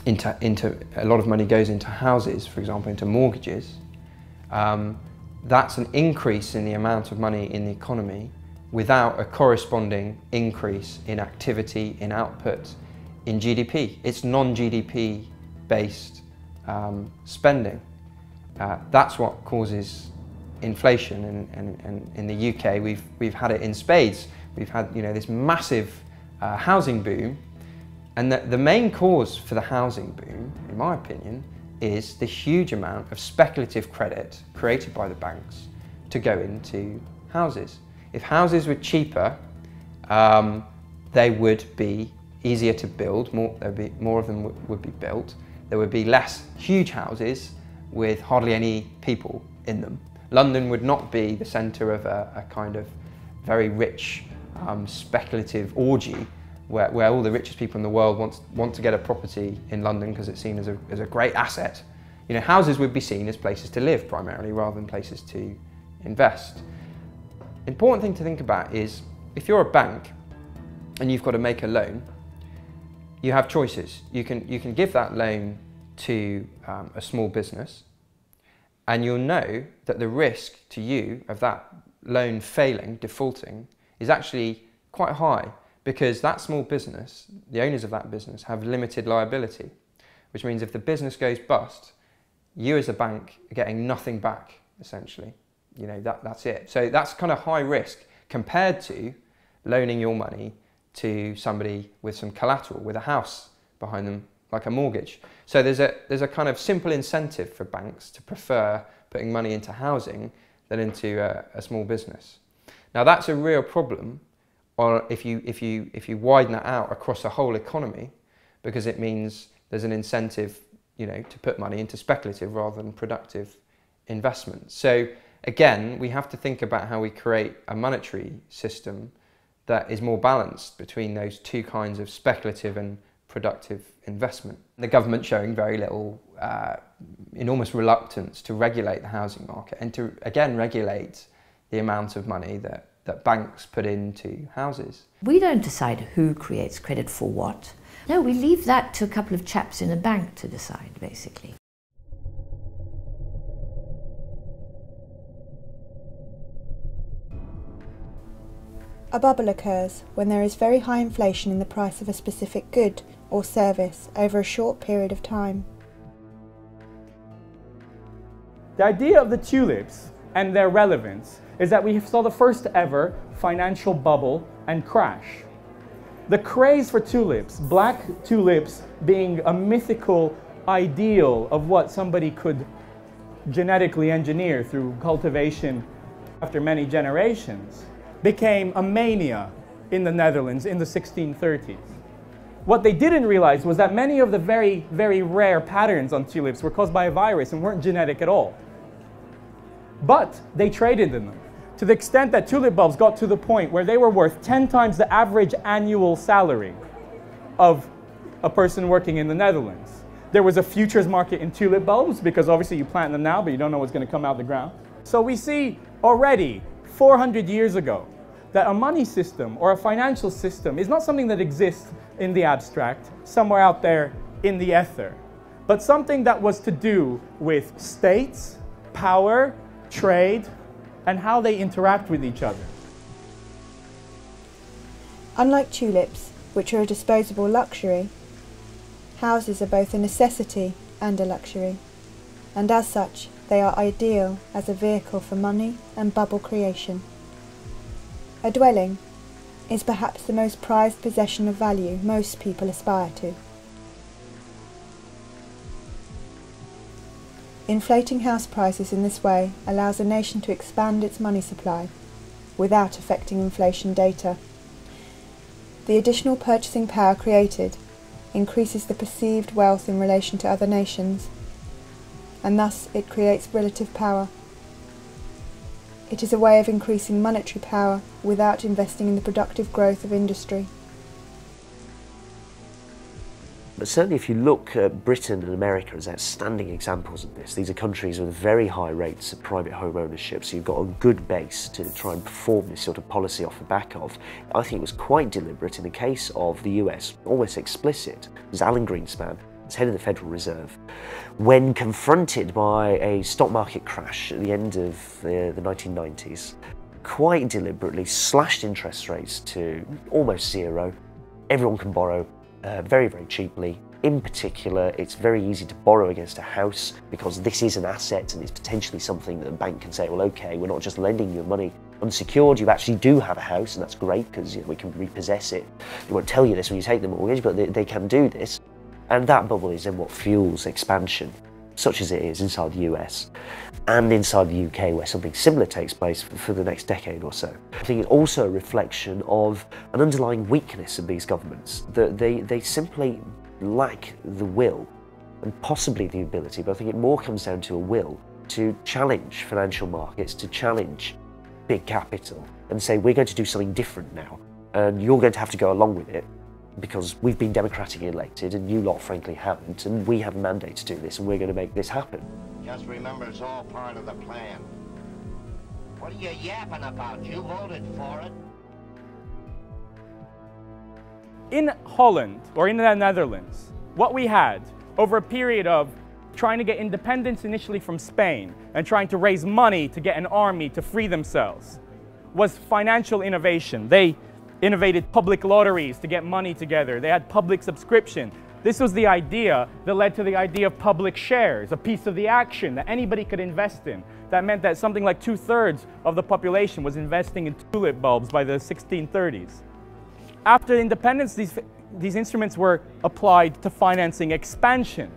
into a lot of money goes into houses, for example, into mortgages, that's an increase in the amount of money in the economy without a corresponding increase in activity, in output, in GDP. It's non-GDP based spending. That's what causes inflation, and in the UK we've had it in spades. We've had this massive housing boom, and the main cause for the housing boom, in my opinion, is the huge amount of speculative credit created by the banks to go into houses. If houses were cheaper, they would be easier to build, more of them would be built. There would be less huge houses with hardly any people in them. London would not be the centre of a kind of very rich speculative orgy where all the richest people in the world want to get a property in London because it's seen as a great asset. Houses would be seen as places to live primarily rather than places to invest. Important thing to think about is if you're a bank and you've got to make a loan, you have choices. You can give that loan to a small business, and you'll know that the risk to you of that loan failing, defaulting, is actually quite high because that small business, the owners of that business, have limited liability, which means if the business goes bust, you as a bank are getting nothing back, essentially. That's it. So that's kind of high risk compared to loaning your money to somebody with some collateral, with a house behind them, like a mortgage. So there's a kind of simple incentive for banks to prefer putting money into housing than into a small business. Now that's a real problem, or if you widen that out across the whole economy, because it means there's an incentive, to put money into speculative rather than productive investment. So again, we have to think about how we create a monetary system that is more balanced between those two kinds of speculative and productive investment. The government showing very little, enormous reluctance to regulate the housing market and to, again, regulate the amount of money that banks put into houses. We don't decide who creates credit for what. No, we leave that to a couple of chaps in a bank to decide, basically. A bubble occurs when there is very high inflation in the price of a specific good or service over a short period of time. The idea of the tulips and their relevance is that we saw the first ever financial bubble and crash. The craze for tulips, black tulips being a mythical ideal of what somebody could genetically engineer through cultivation after many generations, became a mania in the Netherlands in the 1630s. What they didn't realize was that many of the very, very rare patterns on tulips were caused by a virus and weren't genetic at all. But they traded in them, to the extent that tulip bulbs got to the point where they were worth 10 times the average annual salary of a person working in the Netherlands. There was a futures market in tulip bulbs because obviously you plant them now, but you don't know what's going to come out of the ground. So we see already 400 years ago that a money system or a financial system is not something that exists in the abstract, somewhere out there in the ether, but something that was to do with states, power, trade, and how they interact with each other. Unlike tulips, which are a disposable luxury, houses are both a necessity and a luxury, and as such they are ideal as a vehicle for money and bubble creation. A dwelling is perhaps the most prized possession of value most people aspire to. Inflating house prices in this way allows a nation to expand its money supply without affecting inflation data. The additional purchasing power created increases the perceived wealth in relation to other nations, and thus it creates relative power. It is a way of increasing monetary power without investing in the productive growth of industry. But certainly if you look at Britain and America as outstanding examples of this, these are countries with very high rates of private home ownership, so you've got a good base to try and perform this sort of policy off the back of. I think it was quite deliberate in the case of the US, almost explicit. It was Alan Greenspan, as head of the Federal Reserve, when confronted by a stock market crash at the end of the 1990s, quite deliberately slashed interest rates to almost zero. Everyone can borrow very, very cheaply. In particular, it's very easy to borrow against a house because this is an asset and it's potentially something that a bank can say, well, okay, we're not just lending you money unsecured, you actually do have a house, and that's great because we can repossess it. They won't tell you this when you take the mortgage, but they can do this. And that bubble is then what fuels expansion, such as it is inside the US and inside the UK, where something similar takes place for the next decade or so. I think it's also a reflection of an underlying weakness of these governments, that they simply lack the will and possibly the ability, but I think it more comes down to a will to challenge financial markets, to challenge big capital and say, we're going to do something different now, and you're going to have to go along with it, because we've been democratically elected and you lot frankly haven't, and we have a mandate to do this and we're going to make this happen. Just remember, it's all part of the plan. What are you yapping about? You voted for it. In Holland, or in the Netherlands, what we had over a period of trying to get independence initially from Spain and trying to raise money to get an army to free themselves was financial innovation. They innovated public lotteries to get money together. They had public subscription. This was the idea that led to the idea of public shares, a piece of the action that anybody could invest in. That meant that something like 2/3 of the population was investing in tulip bulbs by the 1630s. After independence, these instruments were applied to financing expansion.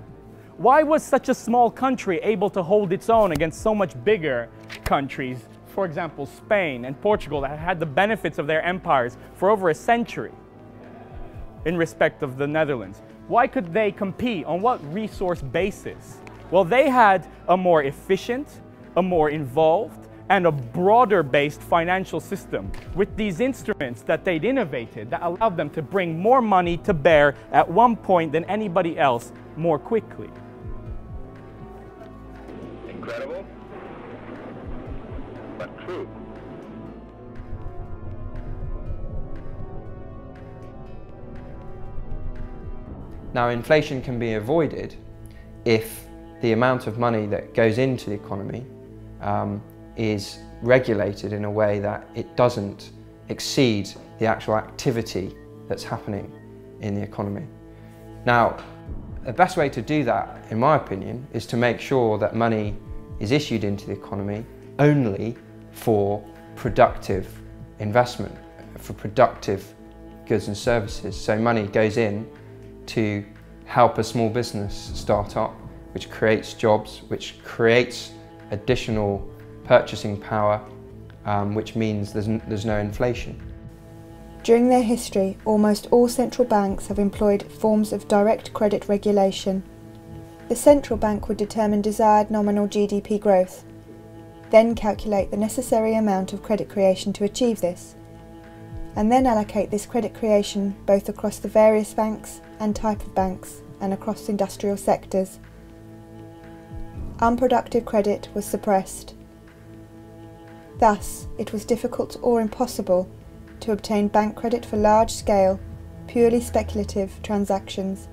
Why was such a small country able to hold its own against so much bigger countries? For example, Spain and Portugal, that had the benefits of their empires for over a century in respect of the Netherlands. Why could they compete? On what resource basis? Well, they had a more efficient, a more involved, and a broader-based financial system with these instruments that they'd innovated that allowed them to bring more money to bear at one point than anybody else more quickly. Incredible, but true. Now, inflation can be avoided if the amount of money that goes into the economy is regulated in a way that it doesn't exceed the actual activity that's happening in the economy. Now, the best way to do that, in my opinion, is to make sure that money is issued into the economy only for productive investment, for productive goods and services. So money goes in to help a small business start up, which creates jobs, which creates additional purchasing power, which means there's no inflation. During their history, almost all central banks have employed forms of direct credit regulation. The central bank would determine desired nominal GDP growth, then calculate the necessary amount of credit creation to achieve this, and then allocate this credit creation both across the various banks and type of banks and across industrial sectors. Unproductive credit was suppressed. Thus, it was difficult or impossible to obtain bank credit for large-scale, purely speculative transactions,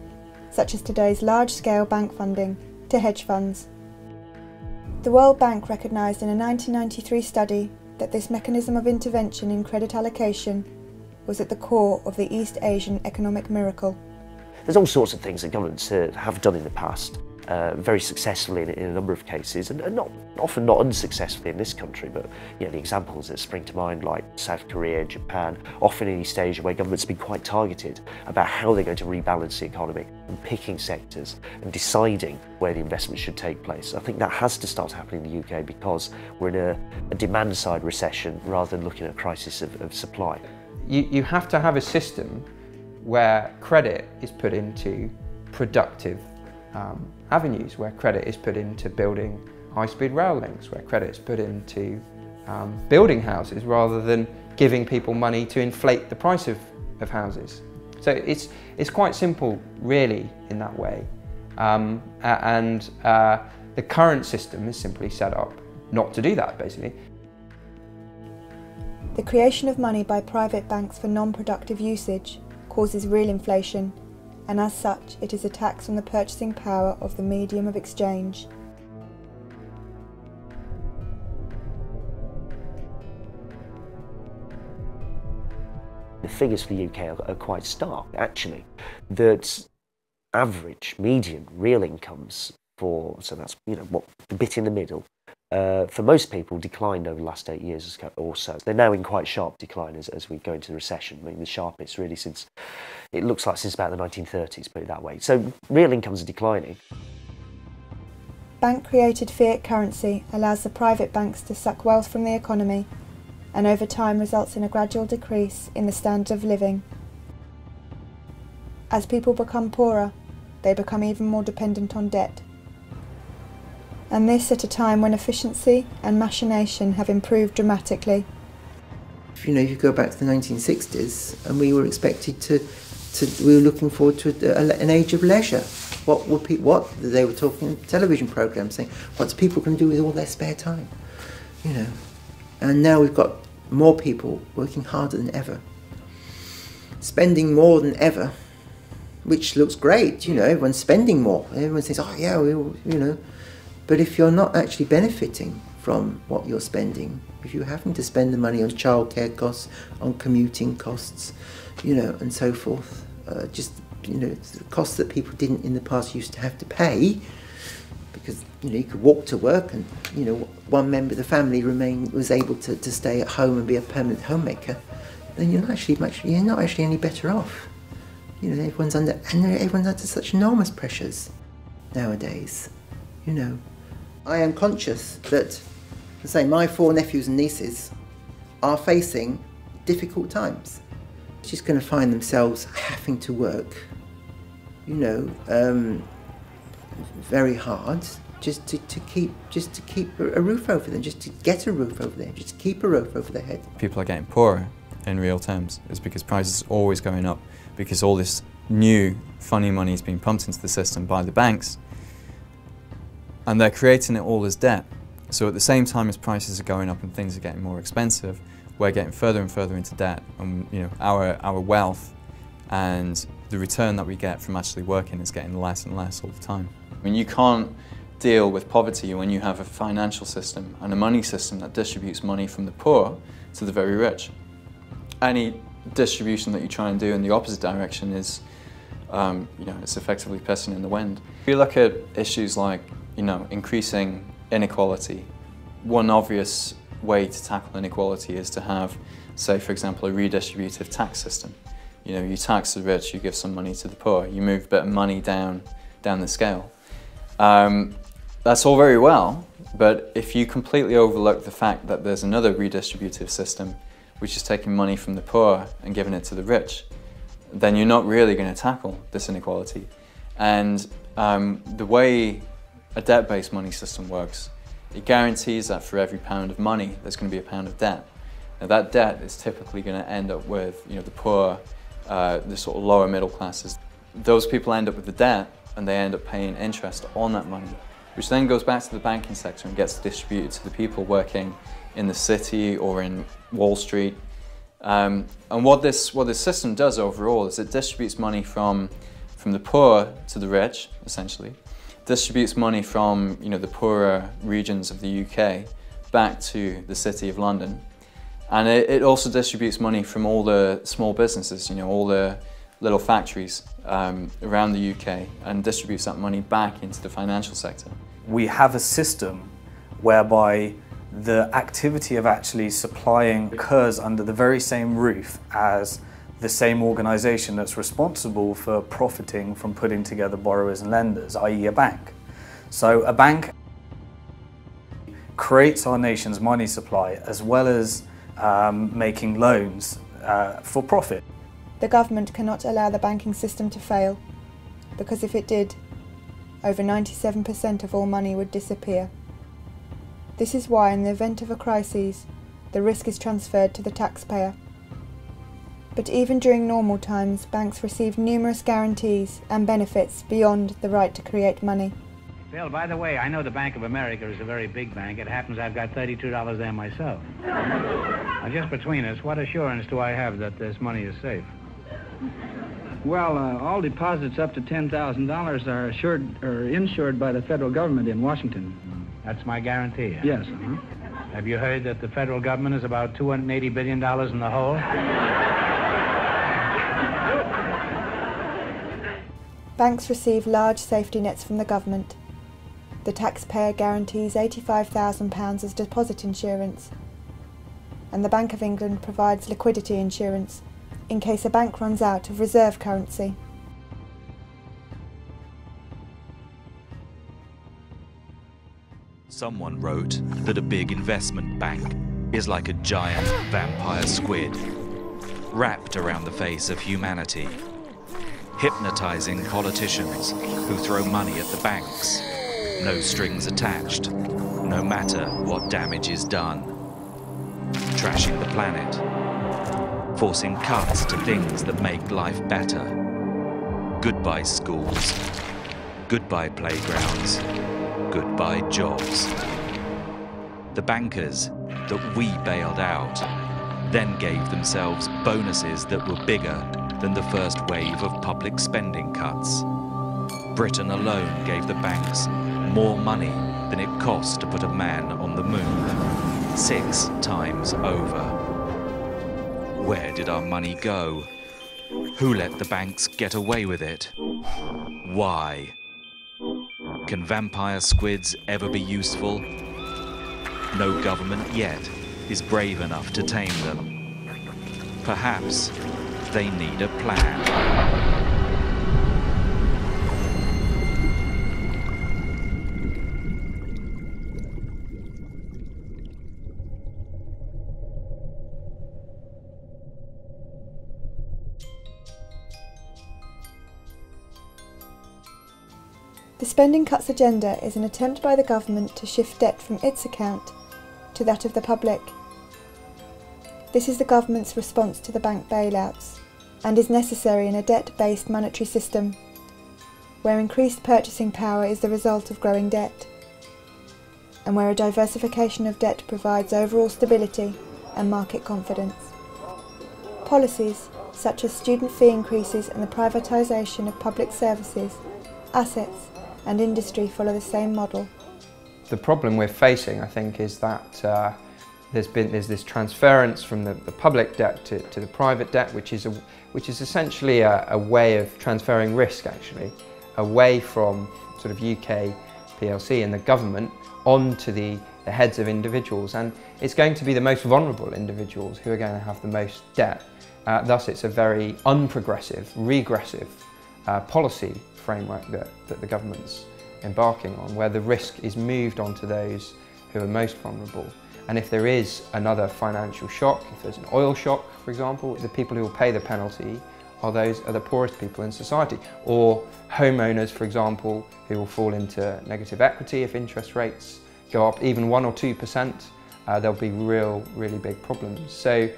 such as today's large-scale bank funding, to hedge funds. The World Bank recognised in a 1993 study that this mechanism of intervention in credit allocation was at the core of the East Asian economic miracle. There's all sorts of things that governments have done in the past, very successfully in a number of cases, and often not unsuccessfully in this country, but you know, the examples that spring to mind, like South Korea, Japan, often in East Asia, where governments have been quite targeted about how they're going to rebalance the economy and picking sectors and deciding where the investment should take place. I think that has to start happening in the UK because we're in a demand-side recession rather than looking at a crisis of supply. You have to have a system where credit is put into productive avenues, where credit is put into building high-speed rail links, where credit is put into building houses rather than giving people money to inflate the price of houses. So it's quite simple, really, in that way. The current system is simply set up not to do that, basically. The creation of money by private banks for non-productive usage causes real inflation, and as such it is a tax on the purchasing power of the medium of exchange. The figures for the UK are quite stark, actually, that average, median, real incomes for, so that's, you know, what, the bit in the middle, for most people declined over the last 8 years or so. They're now in quite sharp decline as we go into the recession. I mean, the sharpest really since, it looks like since about the 1930s, put it that way. So real incomes are declining. Bank-created fiat currency allows the private banks to suck wealth from the economy, and over time results in a gradual decrease in the standard of living. As people become poorer, they become even more dependent on debt. And this at a time when efficiency and machination have improved dramatically. You know, if you go back to the 1960s, and we were expected we were looking forward to an age of leisure. What they were talking television programs saying, what's people going to do with all their spare time? You know, and now we've got more people working harder than ever, spending more than ever, which looks great. You know, everyone's spending more. Everyone says, oh yeah, you know. But if you're not actually benefiting from what you're spending, if you're having to spend the money on childcare costs, on commuting costs, you know, and so forth, just, you know, the costs that people didn't in the past used to have to pay, because, you know, you could walk to work and, you know, one member of the family was able to stay at home and be a permanent homemaker, then you're not actually any better off. You know, everyone's under such enormous pressures nowadays, you know. I am conscious that, say, my 4 nephews and nieces are facing difficult times. Just going to find themselves having to work, you know, very hard, just to keep a roof over them, just to get a roof over them, just to keep a roof over their head. People are getting poorer in real terms. It's because prices are always going up, because all this new funny money is being pumped into the system by the banks, and they're creating it all as debt. So at the same time as prices are going up and things are getting more expensive, we're getting further and further into debt, and you know, our wealth and the return that we get from actually working is getting less and less all the time. I mean, you can't deal with poverty when you have a financial system and a money system that distributes money from the poor to the very rich. Any distribution that you try and do in the opposite direction is, you know, it's effectively pissing in the wind. If you look at issues like, you know, increasing inequality, one obvious way to tackle inequality is to have, say, for example, a redistributive tax system. You know, you tax the rich, you give some money to the poor, you move a bit of money down the scale. That's all very well, but if you completely overlook the fact that there's another redistributive system which is taking money from the poor and giving it to the rich, then you're not really going to tackle this inequality. And the way a debt-based money system works, it guarantees that for every pound of money, there's going to be a pound of debt. Now that debt is typically going to end up with, you know, the poor, the sort of lower middle classes. Those people end up with the debt, and they end up paying interest on that money, which then goes back to the banking sector and gets distributed to the people working in the city or in Wall Street. And what this system does overall is it distributes money from the poor to the rich, essentially, distributes money from the poorer regions of the UK back to the City of London. And it also distributes money from all the small businesses, all the little factories around the UK, and distributes that money back into the financial sector. We have a system whereby the activity of actually supplying occurs under the very same roof as the same organisation that's responsible for profiting from putting together borrowers and lenders, i.e. a bank. So a bank creates our nation's money supply as well as making loans for profit. The government cannot allow the banking system to fail, because if it did, over 97% of all money would disappear. This is why, in the event of a crisis, the risk is transferred to the taxpayer. But even during normal times, banks receive numerous guarantees and benefits beyond the right to create money. Bill, by the way, I know the Bank of America is a very big bank. It happens I've got $32 there myself. Now, just between us, what assurance do I have that this money is safe? Well, all deposits up to $10,000 are assured or insured by the federal government in Washington. That's my guarantee. Yes. Have you heard that the federal government is about $280 billion in the hole? Banks receive large safety nets from the government. The taxpayer guarantees £85,000 as deposit insurance, and the Bank of England provides liquidity insurance in case a bank runs out of reserve currency. Someone wrote that a big investment bank is like a giant vampire squid, wrapped around the face of humanity, hypnotizing politicians who throw money at the banks, no strings attached, no matter what damage is done, trashing the planet, forcing cuts to things that make life better. Goodbye schools, goodbye playgrounds, goodbye jobs. The bankers that we bailed out then gave themselves bonuses that were bigger than the first wave of public spending cuts. Britain alone gave the banks more money than it cost to put a man on the moon, 6 times over. Where did our money go? Who let the banks get away with it? Why? Can vampire squids ever be useful? No government yet is brave enough to tame them. Perhaps they need a plan. The spending cuts agenda is an attempt by the government to shift debt from its account to that of the public. This is the government's response to the bank bailouts, and is necessary in a debt-based monetary system, where increased purchasing power is the result of growing debt, and where a diversification of debt provides overall stability and market confidence. Policies such as student fee increases and the privatisation of public services, assets and industry follow the same model. The problem we're facing, I think, is that there's this transference from the public debt to the private debt, which is essentially a way of transferring risk, actually, away from sort of UK PLC and the government onto the heads of individuals, and it's going to be the most vulnerable individuals who are going to have the most debt. Thus, it's a very unprogressive, regressive policy framework that the government's embarking on, where the risk is moved onto those who are most vulnerable. And if there is another financial shock, if there's an oil shock, for example, the people who will pay the penalty are the poorest people in society. Or homeowners, for example, who will fall into negative equity if interest rates go up even 1 or 2%, there'll be really big problems. So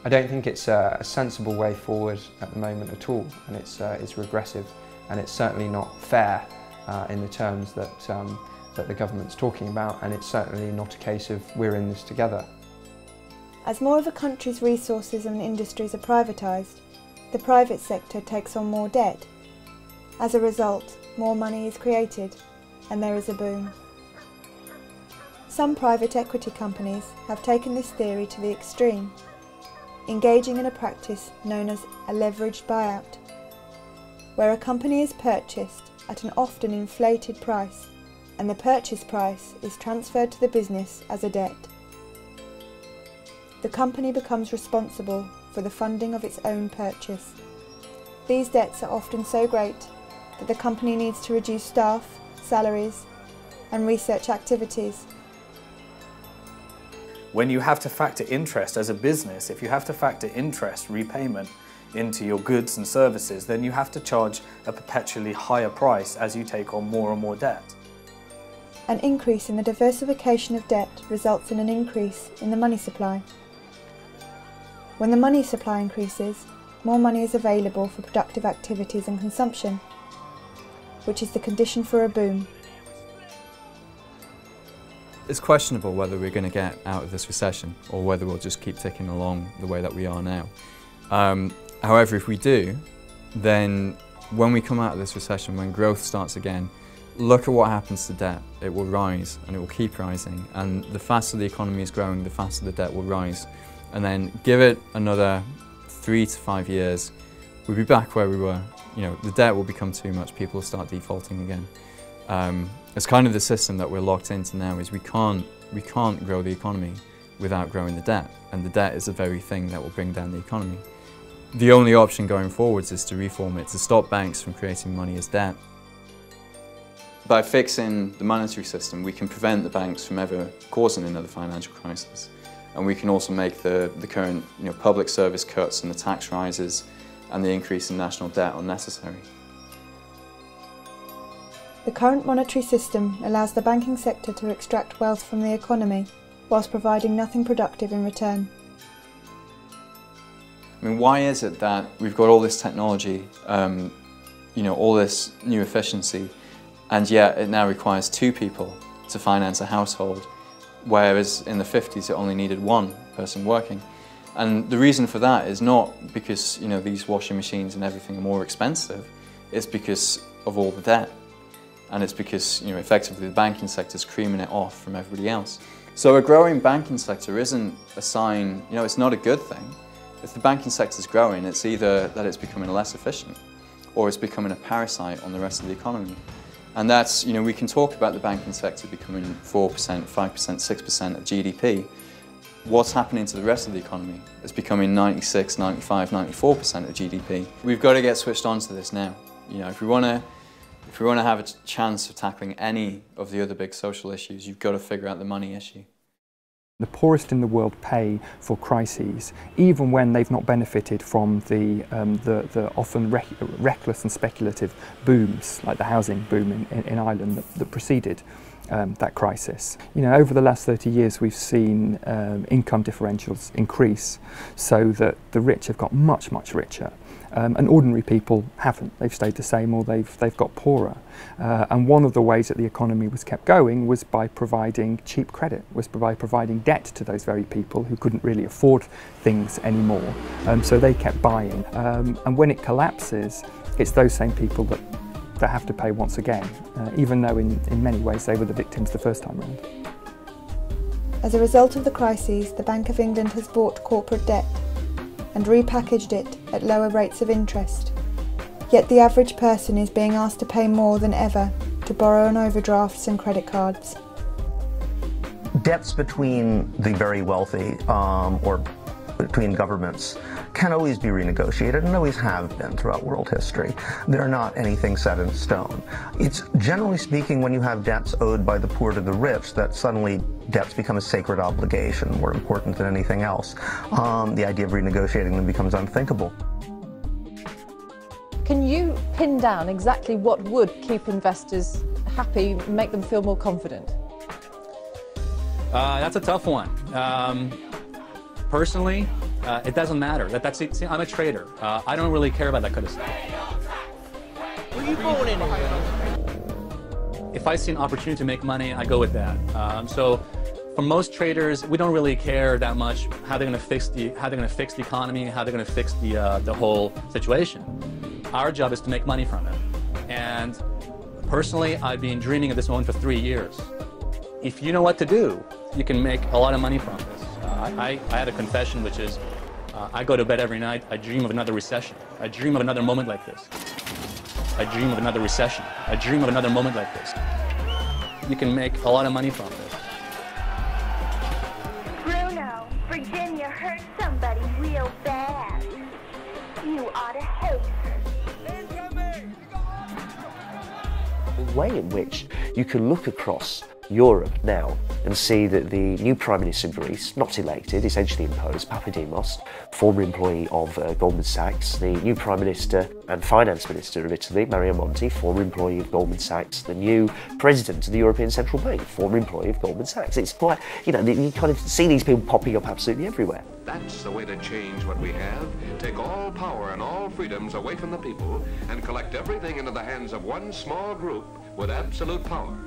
I don't think it's a sensible way forward at the moment at all, and it's regressive, and it's certainly not fair in the terms that the government's talking about, and it's certainly not a case of we're in this together. As more of a country's resources and industries are privatised, the private sector takes on more debt. As a result, more money is created and there is a boom. Some private equity companies have taken this theory to the extreme, engaging in a practice known as a leveraged buyout, where a company is purchased at an often inflated price and the purchase price is transferred to the business as a debt. The company becomes responsible for the funding of its own purchase. These debts are often so great that the company needs to reduce staff, salaries, and research activities. When you have to factor interest as a business, if you have to factor interest repayment into your goods and services, then you have to charge a perpetually higher price as you take on more and more debt. An increase in the diversification of debt results in an increase in the money supply. When the money supply increases, more money is available for productive activities and consumption, which is the condition for a boom. It's questionable whether we're going to get out of this recession or whether we'll just keep ticking along the way that we are now. However, if we do, then when we come out of this recession, when growth starts again, look at what happens to debt. It will rise and it will keep rising, and the faster the economy is growing, the faster the debt will rise. And then give it another 3 to 5 years, we'll be back where we were. You know, the debt will become too much, people will start defaulting again. It's kind of the system that we're locked into now, is we can't grow the economy without growing the debt, and the debt is the very thing that will bring down the economy. The only option going forwards is to reform it, to stop banks from creating money as debt. By fixing the monetary system, we can prevent the banks from ever causing another financial crisis. And we can also make the current public service cuts and the tax rises and the increase in national debt unnecessary. The current monetary system allows the banking sector to extract wealth from the economy whilst providing nothing productive in return. I mean, why is it that we've got all this technology, all this new efficiency, and yet it now requires 2 people to finance a household, whereas in the 50s it only needed 1 person working? And the reason for that is not because these washing machines and everything are more expensive, it's because of all the debt. And it's because effectively the banking sector is creaming it off from everybody else. So a growing banking sector isn't a sign, it's not a good thing. If the banking sector is growing, it's either that it's becoming less efficient or it's becoming a parasite on the rest of the economy. And that's, we can talk about the banking sector becoming 4%, 5%, 6% of GDP. What's happening to the rest of the economy? It's becoming 96, 95, 94% of GDP. We've got to get switched on to this now. If we want to have a chance of tackling any of the other big social issues, you've got to figure out the money issue. The poorest in the world pay for crises, even when they've not benefited from the often reckless and speculative booms, like the housing boom in Ireland that preceded that crisis. Over the last 30 years we've seen income differentials increase so that the rich have got much, much richer. And ordinary people haven't. They've stayed the same or they've got poorer. And one of the ways that the economy was kept going was by providing cheap credit, was by providing debt to those very people who couldn't really afford things anymore. So they kept buying. And when it collapses, it's those same people that have to pay once again, even though in many ways they were the victims the first time round. As a result of the crises, the Bank of England has bought corporate debt and repackaged it at lower rates of interest. Yet the average person is being asked to pay more than ever to borrow on overdrafts and credit cards. Debts between the very wealthy or between governments can always be renegotiated and always have been throughout world history. They're not anything set in stone. It's generally speaking when you have debts owed by the poor to the rich that suddenly debts become a sacred obligation, more important than anything else. The idea of renegotiating them becomes unthinkable. Can you pin down exactly what would keep investors happy, make them feel more confident? That's a tough one. Personally, it doesn't matter. See, I'm a trader. I don't really care about that kind of stuff. Were you born in England? If I see an opportunity to make money, I go with that. So, for most traders, we don't really care that much how they're going to fix the economy, how they're going to fix the whole situation. Our job is to make money from it. And personally, I've been dreaming of this moment for 3 years. If you know what to do, you can make a lot of money from this. I had a confession, which is, I go to bed every night, I dream of another recession. I dream of another moment like this. I dream of another recession. I dream of another moment like this. You can make a lot of money from this. Bruno, Virginia hurt somebody real bad. You ought to hate her. The way in which you can look across Europe now and see that the new Prime Minister of Greece, not elected, essentially imposed, Papademos, former employee of Goldman Sachs, the new Prime Minister and Finance Minister of Italy, Mario Monti, former employee of Goldman Sachs, the new President of the European Central Bank, former employee of Goldman Sachs. It's quite, you know, you kind of see these people popping up absolutely everywhere. That's the way to change what we have. Take all power and all freedoms away from the people and collect everything into the hands of one small group with absolute power.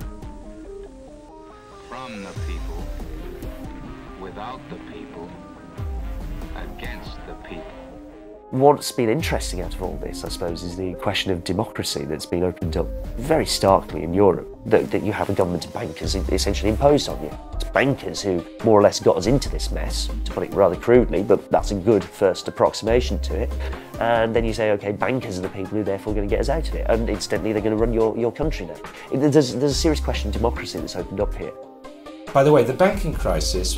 From the people, without the people, against the people. What's been interesting out of all this, I suppose, is the question of democracy that's been opened up very starkly in Europe, that you have a government of bankers essentially imposed on you. It's bankers who more or less got us into this mess, to put it rather crudely, but that's a good first approximation to it. And then you say, okay, bankers are the people who are therefore going to get us out of it, and incidentally they're going to run your country now. There's a serious question of democracy that's opened up here. By the way, the banking crisis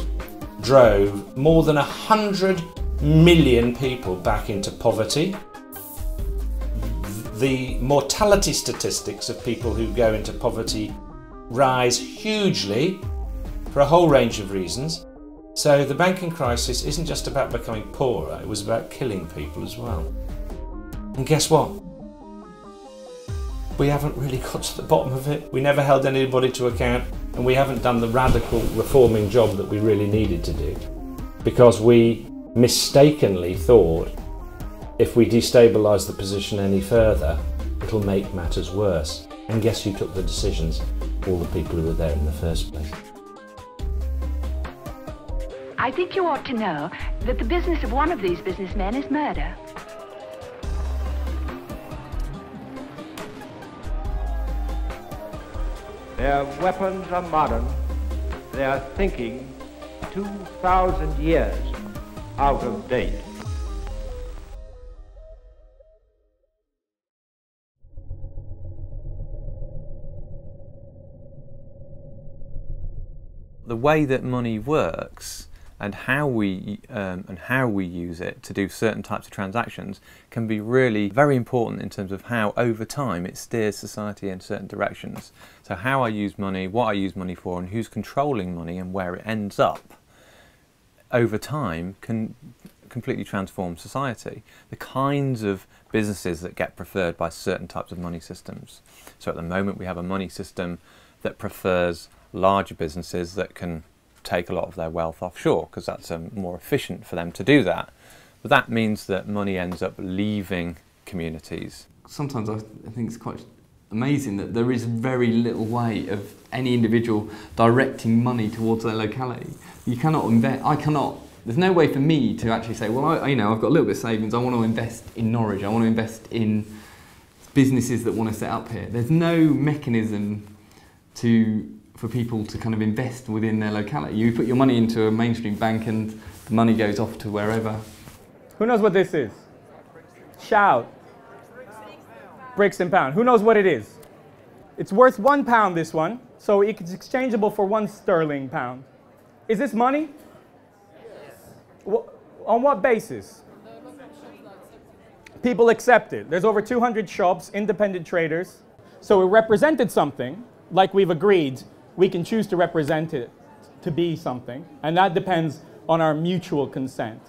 drove more than 100 million people back into poverty. The mortality statistics of people who go into poverty rise hugely for a whole range of reasons. So the banking crisis isn't just about becoming poorer, it was about killing people as well. And guess what? We haven't really got to the bottom of it. We never held anybody to account, and we haven't done the radical reforming job that we really needed to do, because we mistakenly thought if we destabilise the position any further, it'll make matters worse. And guess who took the decisions? All the people who were there in the first place. I think you ought to know that the business of one of these businessmen is murder. Their weapons are modern, their thinking 2,000 years out of date. The way that money works and how we use it to do certain types of transactions can be really very important in terms of how over time it steers society in certain directions. So how I use money, what I use money for, and who's controlling money and where it ends up over time can completely transform society. The kinds of businesses that get preferred by certain types of money systems. So at the moment we have a money system that prefers larger businesses that can take a lot of their wealth offshore because that's more efficient for them to do that. But that means that money ends up leaving communities. Sometimes I think it's quite amazing that there is very little way of any individual directing money towards their locality. You cannot invest, there's no way for me to actually say, well, I've got a little bit of savings, I want to invest in Norwich, I want to invest in businesses that want to set up here. There's no mechanism for people to kind of invest within their locality. You put your money into a mainstream bank and the money goes off to wherever. Who knows what this is? Shout. Bricks and pound. Who knows what it is? It's worth £1, this one, so it's exchangeable for £1 Is this money? Yes. On what basis? People accept it. There's over 200 shops, independent traders. So it represented something, like we've agreed. We can choose to represent it to be something, and that depends on our mutual consent.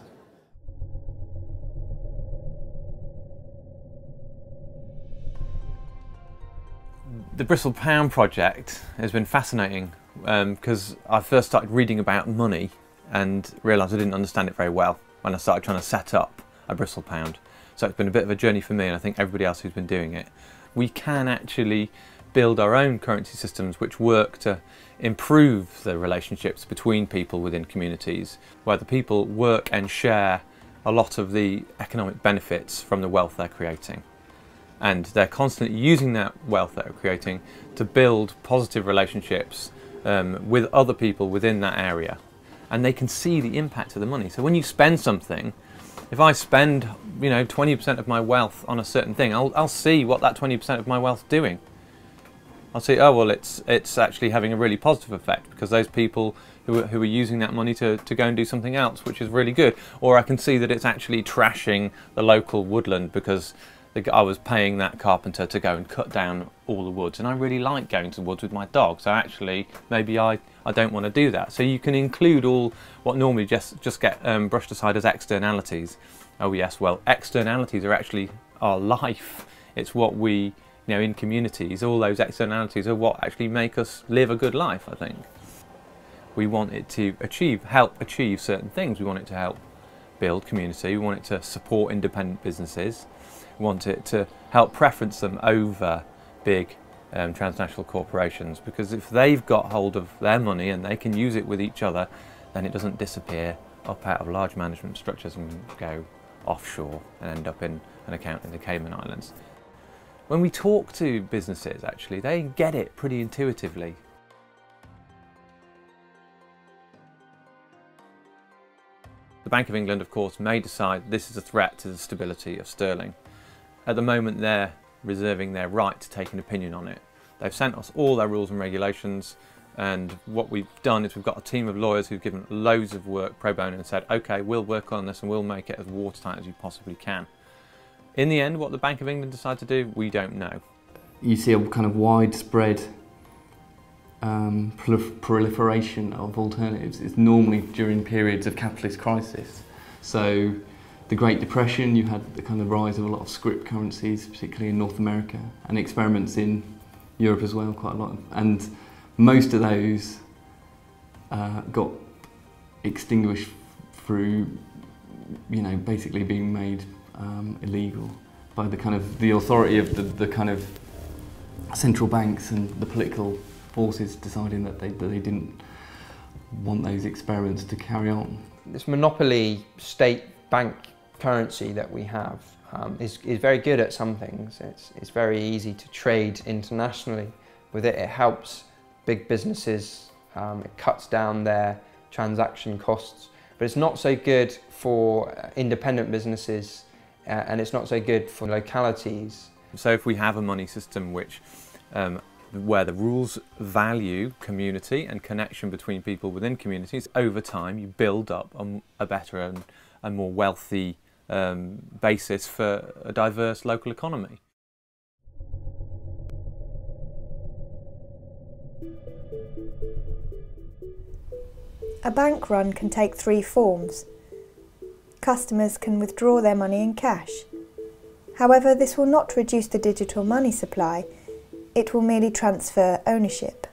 The Bristol Pound project has been fascinating because I first started reading about money and realised I didn't understand it very well when I started trying to set up a Bristol Pound. So it's been a bit of a journey for me, and I think everybody else who's been doing it. We can actually build our own currency systems which work to improve the relationships between people within communities, where the people work and share a lot of the economic benefits from the wealth they're creating. And they're constantly using that wealth that they're creating to build positive relationships with other people within that area. And they can see the impact of the money. So when you spend something, if I spend, 20% of my wealth on a certain thing, I'll see what that 20% of my wealth is doing. I'll see, oh well, it's actually having a really positive effect because those people who are using that money to go and do something else, which is really good. Or I can see that it's actually trashing the local woodland because I was paying that carpenter to go and cut down all the woods, and I really like going to the woods with my dog, so actually maybe I don't want to do that. So you can include all what normally just get brushed aside as externalities. Oh yes, well, externalities are actually our life. It's what we, in communities, all those externalities are what actually make us live a good life, I think. We want it to help achieve certain things. We want it to help build community. We want it to support independent businesses. We want it to help preference them over big transnational corporations, because if they've got hold of their money and they can use it with each other, then it doesn't disappear up out of large management structures and go offshore and end up in an account in the Cayman Islands. When we talk to businesses, actually, they get it pretty intuitively. The Bank of England, of course, may decide this is a threat to the stability of sterling. At the moment, they're reserving their right to take an opinion on it. They've sent us all their rules and regulations, and what we've done is we've got a team of lawyers who've given loads of work pro bono and said, okay, we'll work on this and we'll make it as watertight as you possibly can. In the end, what the Bank of England decide to do, we don't know. You see a kind of widespread proliferation of alternatives. It's normally during periods of capitalist crisis. So the Great Depression, you had the kind of rise of a lot of scrip currencies, particularly in North America, and experiments in Europe as well, quite a lot. And most of those got extinguished through, basically being made illegal by the authority of the kind of central banks and the political forces deciding that they didn't want those experiments to carry on. This monopoly state bank currency that we have is very good at some things. It's very easy to trade internationally with it. It helps big businesses, it cuts down their transaction costs, but it's not so good for independent businesses and it's not so good for localities. So if we have a money system where the rules value community and connection between people within communities, over time you build up a better and more wealthy basis for a diverse local economy. A bank run can take three forms. Customers can withdraw their money in cash. However, this will not reduce the digital money supply, it will merely transfer ownership.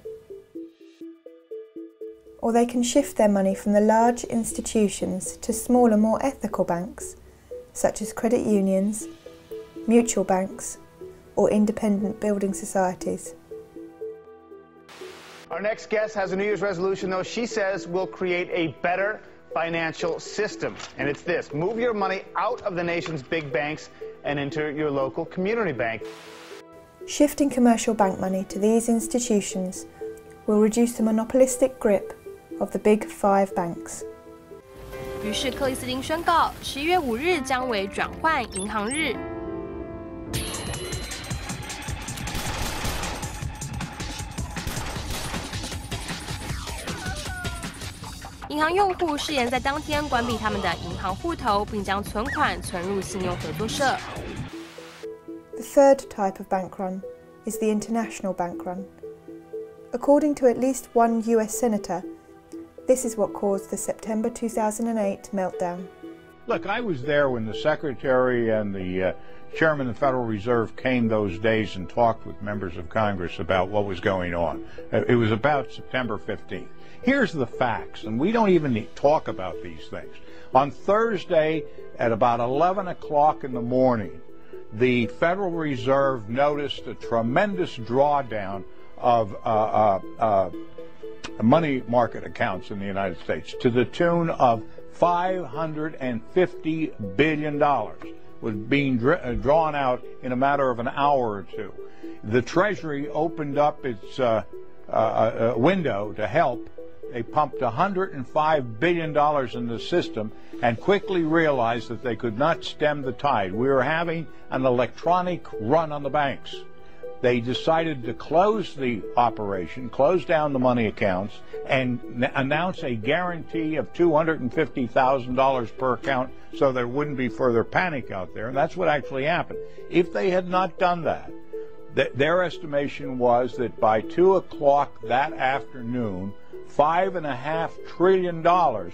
Or they can shift their money from the large institutions to smaller, more ethical banks, such as credit unions, mutual banks, or independent building societies. Our next guest has a New Year's resolution, though. She says we'll create a better financial system. And it's this: move your money out of the nation's big banks and into your local community bank. Shifting commercial bank money to these institutions will reduce the monopolistic grip of the big five banks. 于是克里斯汀宣告，11月5日将为转换银行日。银行用户誓言在当天关闭他们的银行户头，并将存款存入信用合作社。The third type of bank run is the international bank run. According to at least one US senator, this is what caused the September 2008 meltdown. Look, I was there when the Secretary and the Chairman of the Federal Reserve came those days and talked with members of Congress about what was going on. It was about September 15th. Here's the facts, and we don't even talk about these things. On Thursday at about 11 o'clock in the morning, the Federal Reserve noticed a tremendous drawdown of money market accounts in the United States to the tune of $550 billion. was being drawn out in a matter of an hour or two. The Treasury opened up its window to help. They pumped $105 billion in the system and quickly realized that they could not stem the tide. We were having an electronic run on the banks. They decided to close the operation, close down the money accounts, and announce a guarantee of $250,000 per account so there wouldn't be further panic out there. And that's what actually happened. If they had not done that, their estimation was that by 2 o'clock that afternoon, $5.5 trillion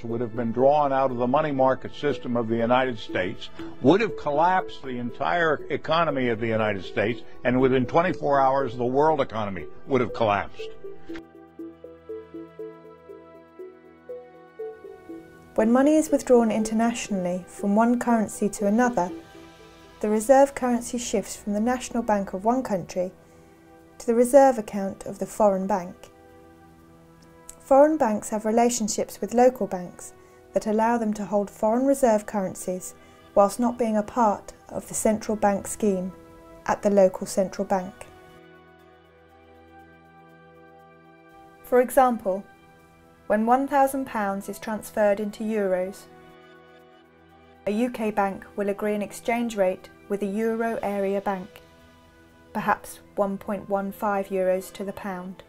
would have been drawn out of the money market system of the United States, would have collapsed the entire economy of the United States, and within 24 hours the world economy would have collapsed. When money is withdrawn internationally from one currency to another, the reserve currency shifts from the national bank of one country to the reserve account of the foreign bank. Foreign banks have relationships with local banks that allow them to hold foreign reserve currencies whilst not being a part of the central bank scheme at the local central bank. For example, when £1,000 is transferred into euros, a UK bank will agree an exchange rate with a euro area bank, perhaps 1.15 euros to the pound.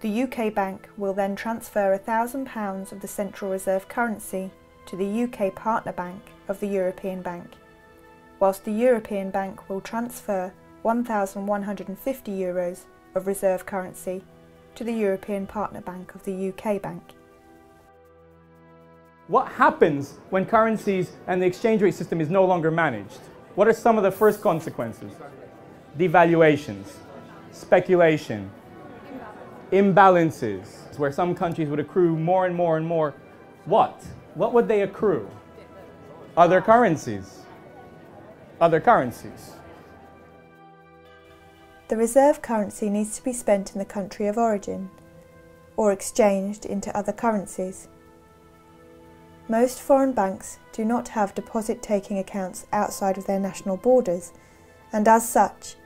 The UK bank will then transfer £1,000 of the central reserve currency to the UK partner bank of the European bank, whilst the European bank will transfer 1,150 euros of reserve currency to the European partner bank of the UK bank. What happens when currencies and the exchange rate system is no longer managed? What are some of the first consequences? Devaluations, speculation, imbalances, where some countries would accrue more and more and more. What? What would they accrue? Other currencies. Other currencies. The reserve currency needs to be spent in the country of origin, or exchanged into other currencies. Most foreign banks do not have deposit-taking accounts outside of their national borders, and as such,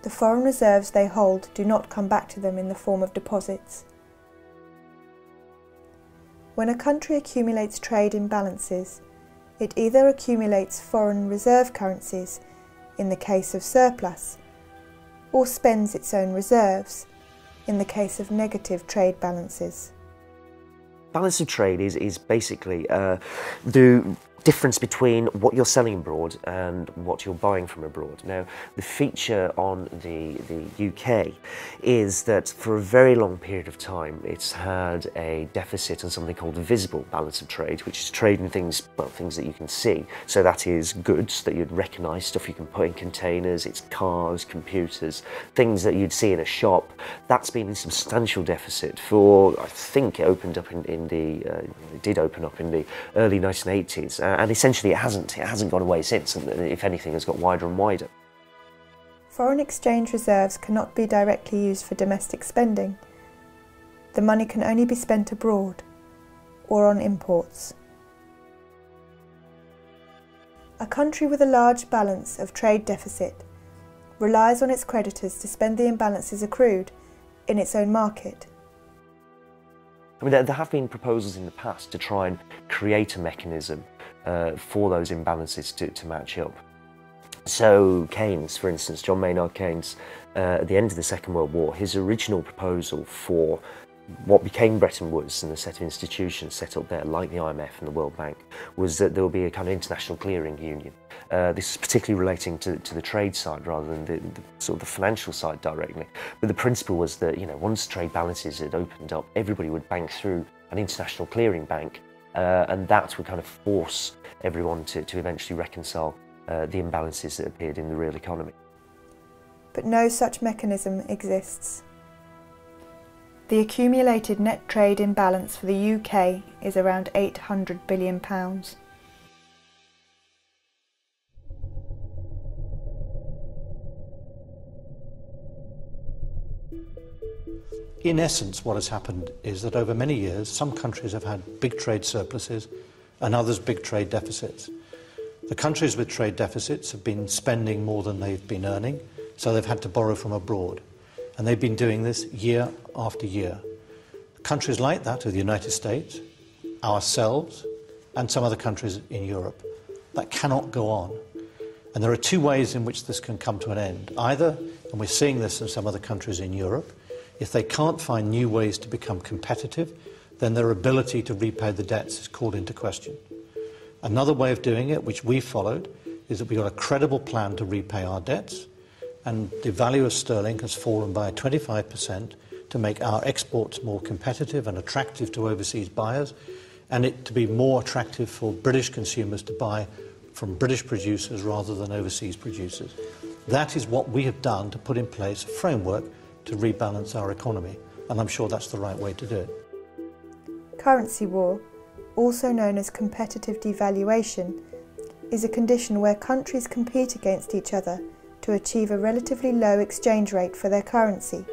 the foreign reserves they hold do not come back to them in the form of deposits. When a country accumulates trade imbalances, it either accumulates foreign reserve currencies, in the case of surplus, or spends its own reserves, in the case of negative trade balances. Balance of trade is basically the difference between what you're selling abroad and what you're buying from abroad. Now, the feature on the UK is that for a very long period of time it's had a deficit on something called the visible balance of trade, which is trade in things, well, things that you can see. So that is goods that you'd recognise, stuff you can put in containers, it's cars, computers, things that you'd see in a shop. That's been in substantial deficit for, I think it opened up it did open up in the early 1980s. And essentially it hasn't gone away since, and if anything has got wider and wider. Foreign exchange reserves cannot be directly used for domestic spending. The money can only be spent abroad, or on imports. A country with a large balance of trade deficit relies on its creditors to spend the imbalances accrued in its own market. I mean, there have been proposals in the past to try and create a mechanism for those imbalances to match up. So Keynes, for instance, John Maynard Keynes, at the end of the Second World War, his original proposal for what became Bretton Woods and the set of institutions set up there, like the IMF and the World Bank, was that there would be a kind of international clearing union. This is particularly relating to the trade side rather than the sort of the financial side directly. But the principle was that, you know, once trade balances had opened up, everybody would bank through an international clearing bank, and that would kind of force everyone to eventually reconcile the imbalances that appeared in the real economy. But no such mechanism exists. The accumulated net trade imbalance for the UK is around £800 billion. In essence, what has happened is that over many years, some countries have had big trade surpluses and others big trade deficits. The countries with trade deficits have been spending more than they've been earning, so they've had to borrow from abroad. And they've been doing this year after year. Countries like that are the United States, ourselves, and some other countries in Europe. That cannot go on. And there are two ways in which this can come to an end. Either, and we're seeing this in some other countries in Europe, if they can't find new ways to become competitive, then their ability to repay the debts is called into question. Another way of doing it, which we followed, is that we got a credible plan to repay our debts, and the value of sterling has fallen by 25% to make our exports more competitive and attractive to overseas buyers, and it to be more attractive for British consumers to buy from British producers rather than overseas producers. That is what we have done to put in place a framework to rebalance our economy, and I'm sure that's the right way to do it. Currency war, also known as competitive devaluation, is a condition where countries compete against each other to achieve a relatively low exchange rate for their currency.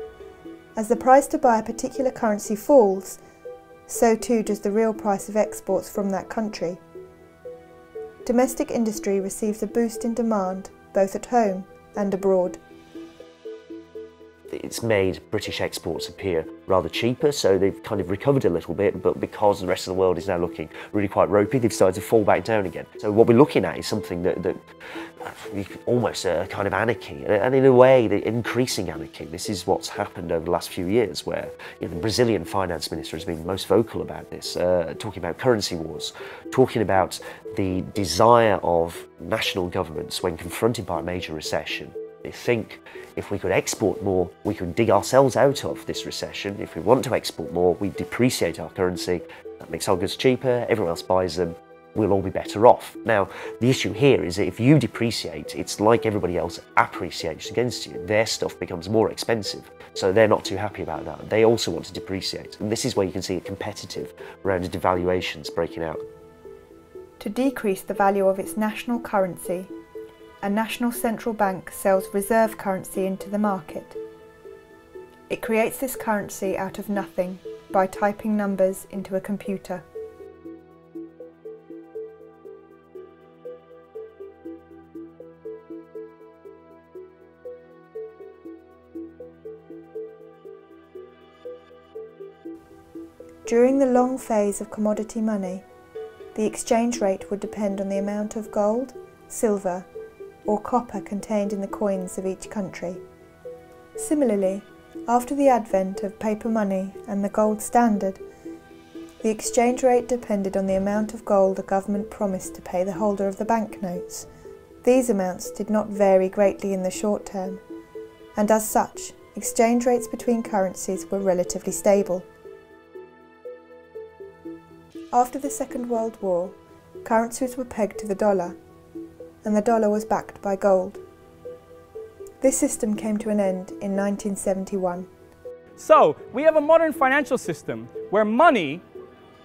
As the price to buy a particular currency falls, so too does the real price of exports from that country. Domestic industry receives a boost in demand, both at home and abroad. It's made British exports appear rather cheaper, so they've kind of recovered a little bit, but because the rest of the world is now looking really quite ropey, they've started to fall back down again. So what we're looking at is something that almost a kind of anarchy, and in a way, the increasing anarchy. This is what's happened over the last few years, where the Brazilian finance minister has been most vocal about this, talking about currency wars, talking about the desire of national governments when confronted by a major recession. They think if we could export more, we could dig ourselves out of this recession. If we want to export more, we depreciate our currency. That makes our goods cheaper, everyone else buys them, we'll all be better off. Now, the issue here is that if you depreciate, it's like everybody else appreciates against you. Their stuff becomes more expensive, so they're not too happy about that. They also want to depreciate. And this is where you can see a competitive round of devaluations breaking out. To decrease the value of its national currency, a national central bank sells reserve currency into the market. It creates this currency out of nothing by typing numbers into a computer. During the long phase of commodity money, the exchange rate would depend on the amount of gold, silver, or copper contained in the coins of each country. Similarly, after the advent of paper money and the gold standard, the exchange rate depended on the amount of gold a government promised to pay the holder of the banknotes. These amounts did not vary greatly in the short term, and as such, exchange rates between currencies were relatively stable. After the Second World War, currencies were pegged to the dollar, and the dollar was backed by gold. This system came to an end in 1971. So, we have a modern financial system where money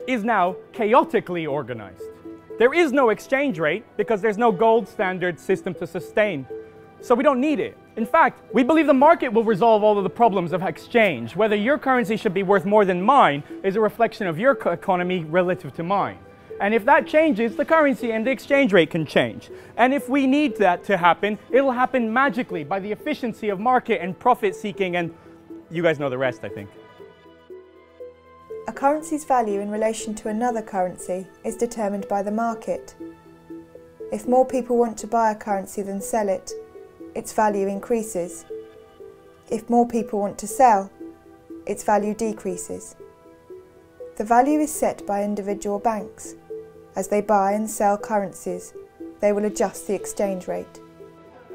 is now chaotically organized. There is no exchange rate because there's no gold standard system to sustain. So we don't need it. In fact, we believe the market will resolve all of the problems of exchange. Whether your currency should be worth more than mine is a reflection of your economy relative to mine. And if that changes, the currency and the exchange rate can change. And if we need that to happen, it'll happen magically by the efficiency of market and profit seeking, and you guys know the rest, I think. A currency's value in relation to another currency is determined by the market. If more people want to buy a currency than sell it, its value increases. If more people want to sell, its value decreases. The value is set by individual banks. As they buy and sell currencies, they will adjust the exchange rate.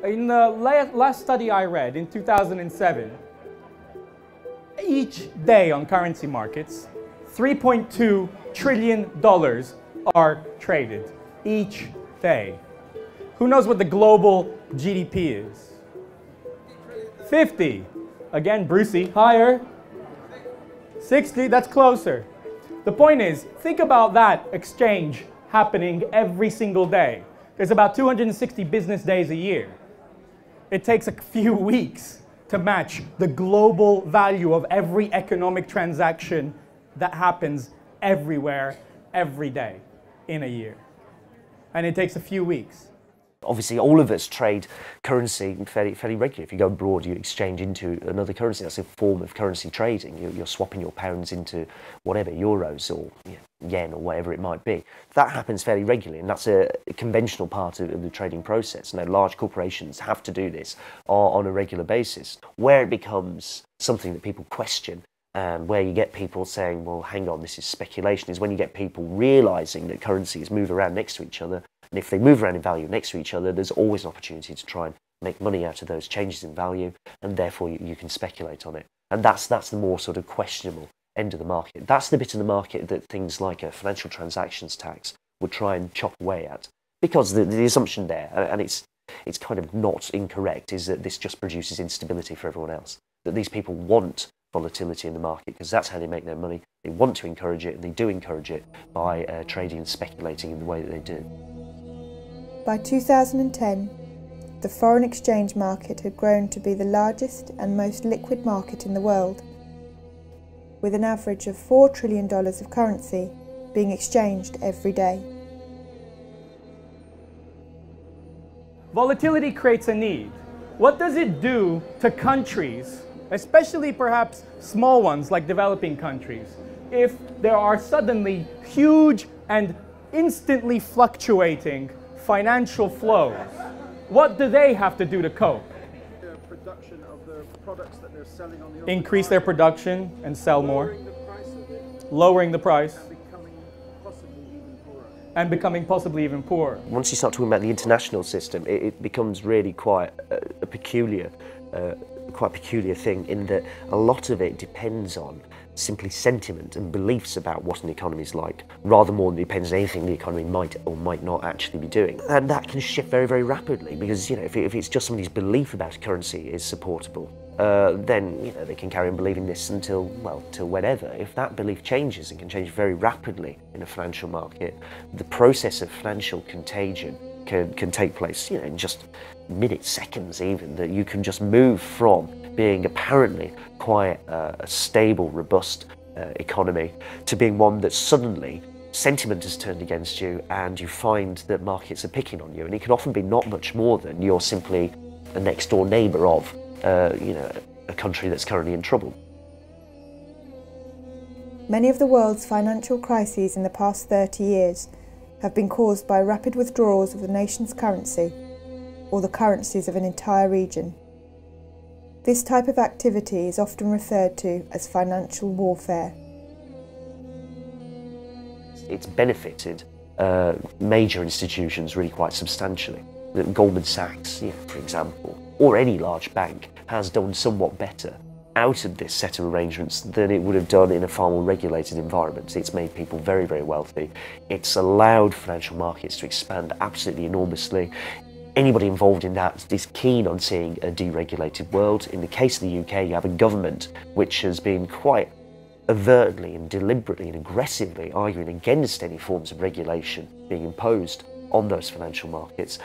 In the last study I read in 2007, each day on currency markets, $3.2 trillion are traded each day. Who knows what the global GDP is? 50. Again, Brucey, higher. 60, that's closer. The point is, think about that exchange happening every single day. There's about 260 business days a year. It takes a few weeks to match the global value of every economic transaction that happens everywhere, every day, in a year. and it takes a few weeks. Obviously, all of us trade currency fairly regularly. If you go abroad, you exchange into another currency. That's a form of currency trading. You're swapping your pounds into whatever, euros or yen or whatever it might be. That happens fairly regularly, and that's a conventional part of the trading process. Now, large corporations have to do this on a regular basis. Where it becomes something that people question, and where you get people saying, well, hang on, this is speculation, is when you get people realising that currencies move around next to each other. And if they move around in value next to each other, there's always an opportunity to try and make money out of those changes in value, and therefore you can speculate on it. And that's the more sort of questionable end of the market. That's the bit of the market that things like a financial transactions tax would try and chop away at. Because the assumption there, and it's kind of not incorrect, is that this just produces instability for everyone else. That these people want volatility in the market because that's how they make their money. They want to encourage it, and they do encourage it by trading and speculating in the way that they do. By 2010, the foreign exchange market had grown to be the largest and most liquid market in the world, with an average of $4 trillion of currency being exchanged every day. Volatility creates a need. What does it do to countries, especially perhaps small ones like developing countries, if there are suddenly huge and instantly fluctuating financial flows? What do they have to do to cope? Production of the products that they're selling on the Increase their production and sell more, lowering the price, and becoming possibly even poorer. Once you start talking about the international system, it becomes really quite a peculiar thing, in that a lot of it depends on simply sentiment and beliefs about what an economy is like, rather more than it depends on anything the economy might or might not actually be doing. And that can shift very, very rapidly, because if it's just somebody's belief about currency is supportable, then they can carry on believing this until whenever. If that belief changes, it can change very rapidly in a financial market. The process of financial contagion can take place in just minutes, seconds even, that you can just move from being apparently quite a stable, robust economy to being one that suddenly sentiment has turned against you, and you find that markets are picking on you. And it can often be not much more than you're simply a next door neighbour of a country that's currently in trouble. Many of the world's financial crises in the past 30 years have been caused by rapid withdrawals of the nation's currency or the currencies of an entire region. This type of activity is often referred to as financial warfare. It's benefited major institutions really quite substantially. Goldman Sachs, for example, or any large bank, has done somewhat better out of this set of arrangements than it would have done in a far more regulated environment. It's made people very, very wealthy. It's allowed financial markets to expand absolutely enormously. Anybody involved in that is keen on seeing a deregulated world. In the case of the UK, you have a government which has been quite overtly and deliberately and aggressively arguing against any forms of regulation being imposed on those financial markets.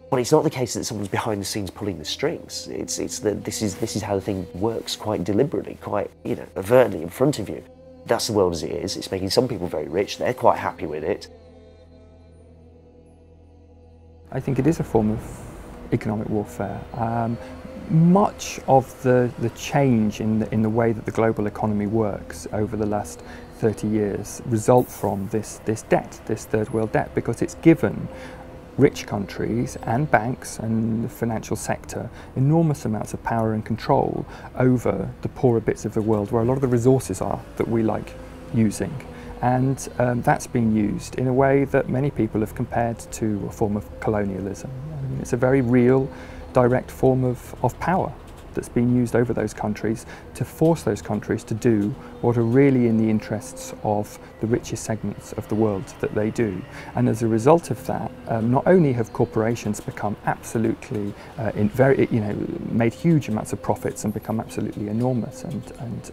But it's not the case that someone's behind the scenes pulling the strings. It's that this is how the thing works quite deliberately, quite overtly in front of you. That's the world as it is. It's making some people very rich. They're quite happy with it. I think it is a form of economic warfare. Much of the change in the way that the global economy works over the last 30 years result from this debt, this third world debt, because it's given rich countries and banks and the financial sector enormous amounts of power and control over the poorer bits of the world where a lot of the resources are that we like using. And that's been used in a way that many people have compared to a form of colonialism. I mean, it's a very real, direct form of power that's been used over those countries to force those countries to do what are really in the interests of the richest segments of the world that they do. And as a result of that, not only have corporations become absolutely, made huge amounts of profits and become absolutely enormous and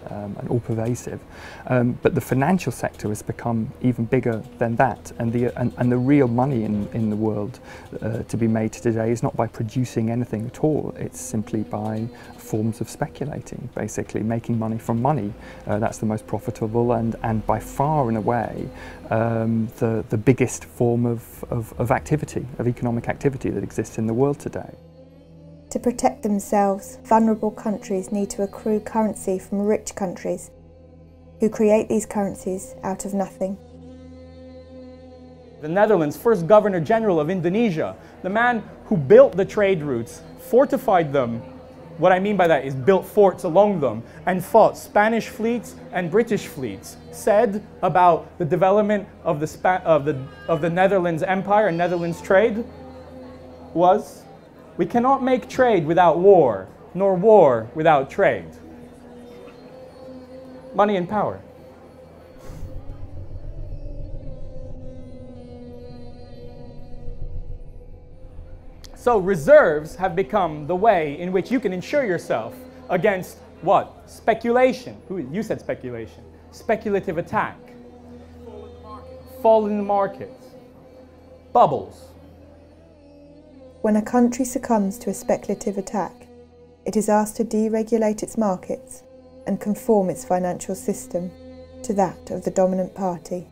all pervasive, but the financial sector has become even bigger than that. And the real money in the world to be made today is not by producing anything at all. It's simply by forms of speculating, basically making money from money. That's the most profitable and by far and away the biggest form of activity, of economic activity that exists in the world today. To protect themselves, vulnerable countries need to accrue currency from rich countries, who create these currencies out of nothing. The Netherlands' first Governor General of Indonesia, the man who built the trade routes, fortified them. What I mean by that is built forts along them and fought Spanish fleets and British fleets, said about the development of the Netherlands Empire and Netherlands trade was, "We cannot make trade without war, nor war without trade." Money and power. So reserves have become the way in which you can insure yourself against what? Speculation. You said speculation. Speculative attack. Fall in the markets. Bubbles. When a country succumbs to a speculative attack, it is asked to deregulate its markets and conform its financial system to that of the dominant party.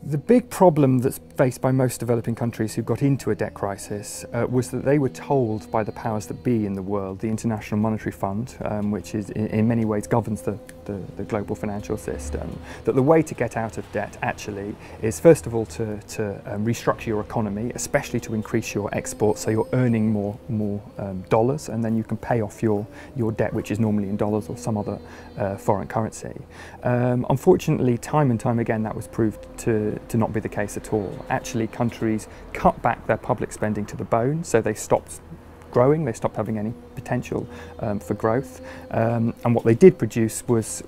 The big problem that's faced by most developing countries who got into a debt crisis was that they were told by the powers that be in the world, the International Monetary Fund, which is in many ways governs the global financial system, that the way to get out of debt actually is first of all to restructure your economy, especially to increase your exports so you're earning more dollars, and then you can pay off your debt, which is normally in dollars or some other foreign currency. Unfortunately, time and time again that was proved to not be the case at all. Actually, countries cut back their public spending to the bone, so they stopped growing, they stopped having any potential for growth, and what they did produce was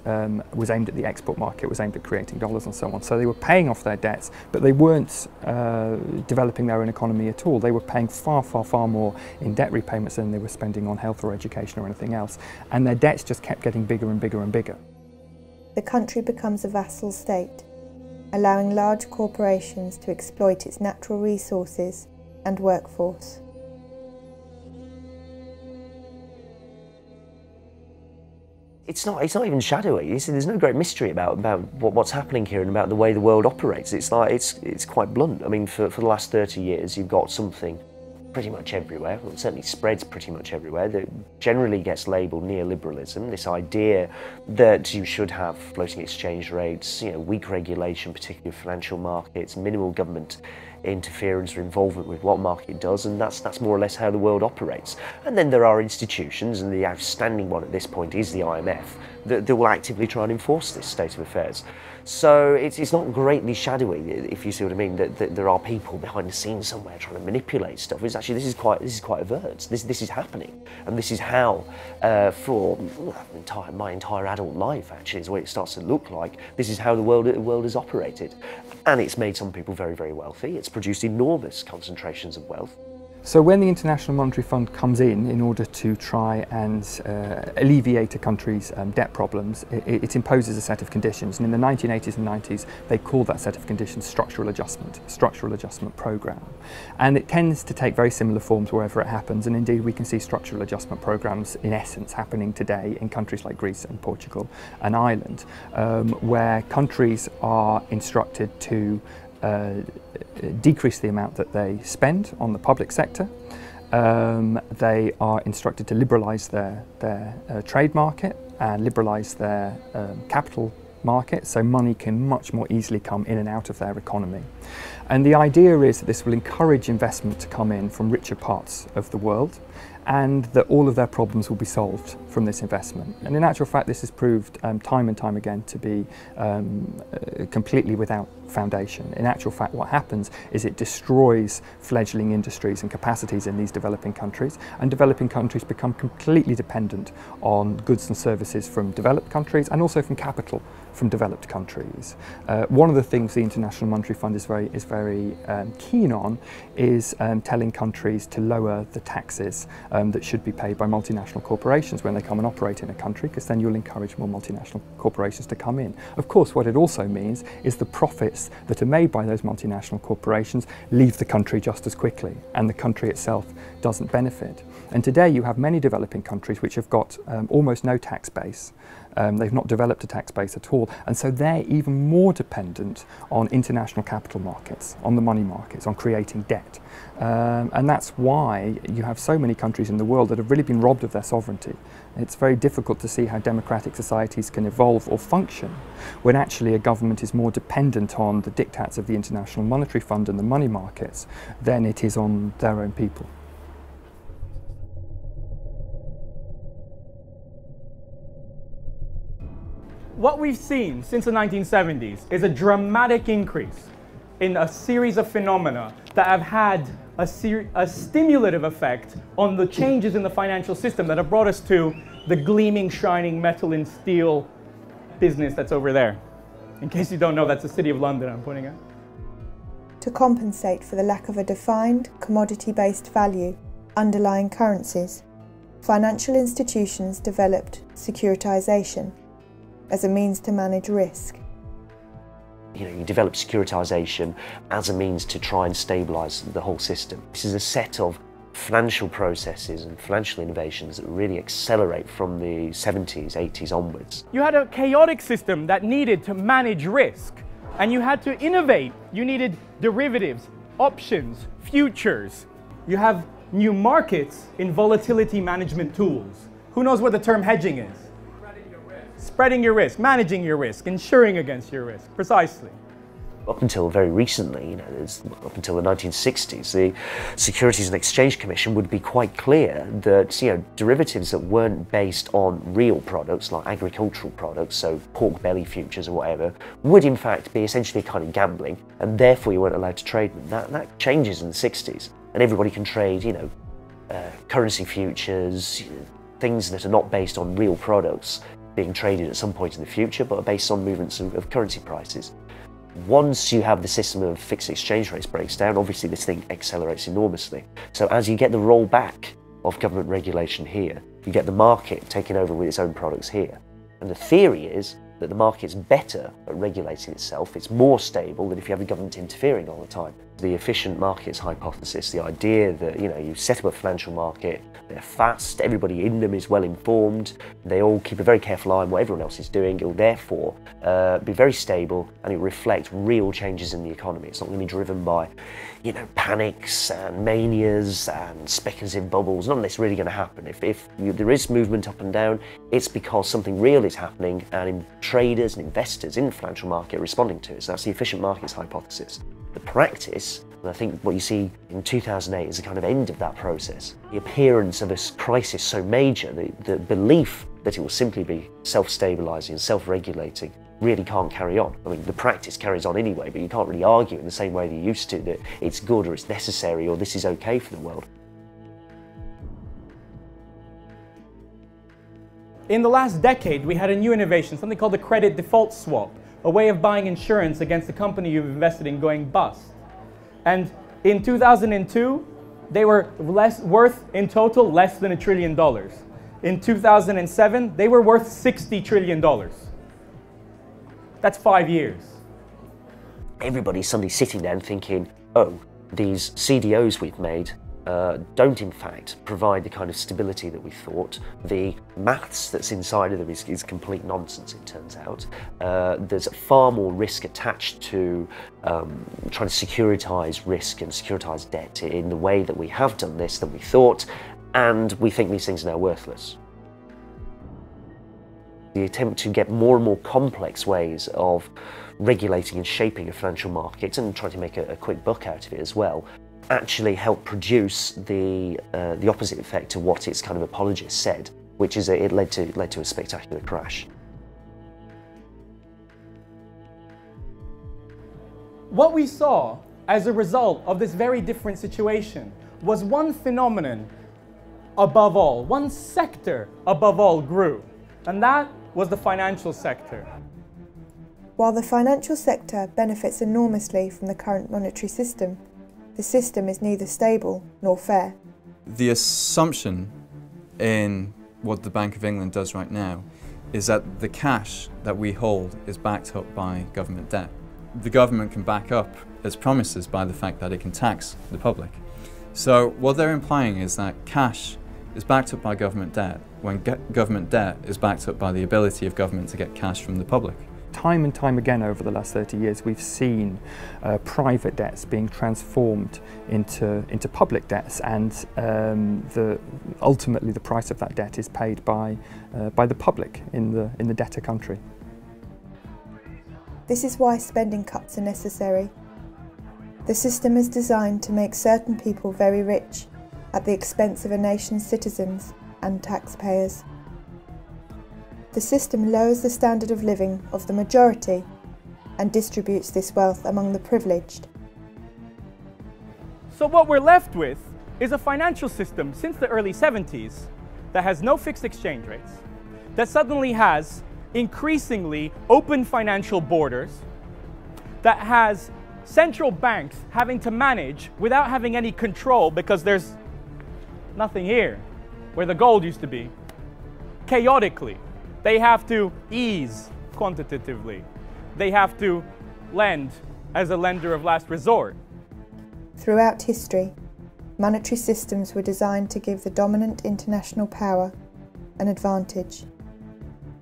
aimed at the export market, was aimed at creating dollars and so on. So they were paying off their debts, but they weren't developing their own economy at all. They were paying far more in debt repayments than they were spending on health or education or anything else, and their debts just kept getting bigger and bigger and bigger. The country becomes a vassal state, allowing large corporations to exploit its natural resources and workforce. It's not even shadowy. You see, there's no great mystery about what's happening here and about the way the world operates. It's quite blunt. I mean, for the last 30 years, you've got something pretty much everywhere, well, it certainly spreads pretty much everywhere, that generally gets labelled neoliberalism, this idea that you should have floating exchange rates, weak regulation, particularly of financial markets, minimal government interference or involvement with what market does, and that's more or less how the world operates. And then there are institutions, and the outstanding one at this point is the IMF, that will actively try and enforce this state of affairs. So it's not greatly shadowy, if you see what I mean, that there are people behind the scenes somewhere trying to manipulate stuff. It's actually, this is quite overt. This is happening, and this is how, for my entire adult life, actually, is the way it starts to look like. This is how the world is operated, and it's made some people very, very wealthy. It's produced enormous concentrations of wealth. So when the International Monetary Fund comes in order to try and alleviate a country's debt problems, it imposes a set of conditions. And in the 1980s and 90s, they called that set of conditions structural adjustment program. And it tends to take very similar forms wherever it happens. And indeed, we can see structural adjustment programs in essence happening today in countries like Greece and Portugal and Ireland, where countries are instructed to decrease the amount that they spend on the public sector. They are instructed to liberalise their trade market and liberalise their capital market, so money can much more easily come in and out of their economy. And the idea is that this will encourage investment to come in from richer parts of the world, and that all of their problems will be solved from this investment. And in actual fact, this has proved time and time again to be completely without foundation. In actual fact, what happens is it destroys fledgling industries and capacities in these developing countries, and developing countries become completely dependent on goods and services from developed countries and also from capital from developed countries. One of the things the International Monetary Fund is very keen on is telling countries to lower the taxes that should be paid by multinational corporations when they come and operate in a country, because then you'll encourage more multinational corporations to come in. Of course, what it also means is the profits profits that are made by those multinational corporations leave the country just as quickly, and the country itself doesn't benefit. And today you have many developing countries which have got almost no tax base. They've not developed a tax base at all, and so they're even more dependent on international capital markets, on the money markets, on creating debt. And that's why you have so many countries in the world that have really been robbed of their sovereignty. It's very difficult to see how democratic societies can evolve or function when actually a government is more dependent on the diktats of the International Monetary Fund and the money markets than it is on their own people. What we've seen since the 1970s is a dramatic increase in a series of phenomena that have had a stimulative effect on the changes in the financial system that have brought us to the gleaming, shining metal and steel business that's over there. In case you don't know, that's the City of London I'm pointing at. To compensate for the lack of a defined, commodity-based value underlying currencies, financial institutions developed securitization as a means to manage risk. You develop securitization as a means to try and stabilize the whole system. This is a set of financial processes and financial innovations that really accelerate from the 70s, 80s onwards. You had a chaotic system that needed to manage risk, and you had to innovate. You needed derivatives, options, futures. You have new markets in volatility management tools. Who knows what the term hedging is? Spreading your risk, managing your risk, insuring against your risk, precisely. Up until very recently, up until the 1960s, the Securities and Exchange Commission would be quite clear that derivatives that weren't based on real products, like agricultural products, so pork belly futures or whatever, would in fact be essentially kind of gambling, and therefore you weren't allowed to trade them. That changes in the 60s, and everybody can trade, currency futures, things that are not based on real products being traded at some point in the future, but are based on movements of currency prices. Once you have the system of fixed exchange rates breaks down, obviously this thing accelerates enormously. So as you get the rollback of government regulation here, you get the market taking over with its own products here. And the theory is that the market's better at regulating itself, it's more stable than if you have the government interfering all the time. The efficient markets hypothesis, the idea that you set up a financial market, they're fast, everybody in them is well informed, they all keep a very careful eye on what everyone else is doing, it'll therefore be very stable and it'll reflect real changes in the economy. It's not going to be driven by panics and manias and speculative bubbles. None of this really going to happen. If there is movement up and down, it's because something real is happening and traders and investors in the financial market are responding to it. So that's the efficient markets hypothesis. The practice, and I think what you see in 2008 is the kind of end of that process. The appearance of a crisis so major, the belief that it will simply be self-stabilising and self-regulating really can't carry on. I mean, the practice carries on anyway, but you can't really argue in the same way that you used to that it's good or it's necessary or this is okay for the world. In the last decade, we had a new innovation, something called the credit default swap, a way of buying insurance against the company you've invested in going bust. And in 2002, they were worth in total less than $1 trillion. In 2007, they were worth $60 trillion. That's 5 years. Everybody's suddenly sitting there and thinking, oh, these CDOs we've made don't in fact provide the kind of stability that we thought. The maths that's inside of them is complete nonsense, it turns out. There's far more risk attached to trying to securitise risk and securitise debt in the way that we have done this than we thought, and we think these things are now worthless. The attempt to get more and more complex ways of regulating and shaping a financial market and trying to make a quick buck out of it as well actually helped produce the opposite effect to what its kind of apologists said, which is that it led to a spectacular crash. What we saw as a result of this very different situation was one phenomenon above all, one sector above all grew, and that was the financial sector. While the financial sector benefits enormously from the current monetary system, the system is neither stable nor fair. The assumption in what the Bank of England does right now is that the cash that we hold is backed up by government debt. the government can back up its promises by the fact that it can tax the public. So what they're implying is that cash is backed up by government debt when government debt is backed up by the ability of government to get cash from the public. Time and time again over the last 30 years we've seen private debts being transformed into public debts, and ultimately the price of that debt is paid by the public in the debtor country. This is why spending cuts are necessary. The system is designed to make certain people very rich at the expense of a nation's citizens and taxpayers. The system lowers the standard of living of the majority and distributes this wealth among the privileged. So what we're left with is a financial system since the early 70s that has no fixed exchange rates, that suddenly has increasingly open financial borders, that has central banks having to manage without having any control because there's nothing here where the gold used to be. Chaotically, they have to ease quantitatively. They have to lend as a lender of last resort. Throughout history, monetary systems were designed to give the dominant international power an advantage,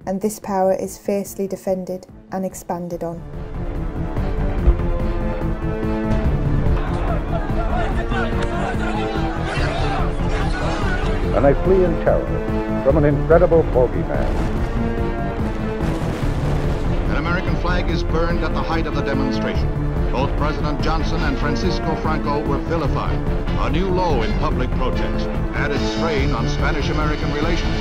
and this power is fiercely defended and expanded on. And they flee in terror from an incredible bogeyman. An American flag is burned at the height of the demonstration. Both President Johnson and Francisco Franco were vilified. A new low in public protest added strain on Spanish-American relations.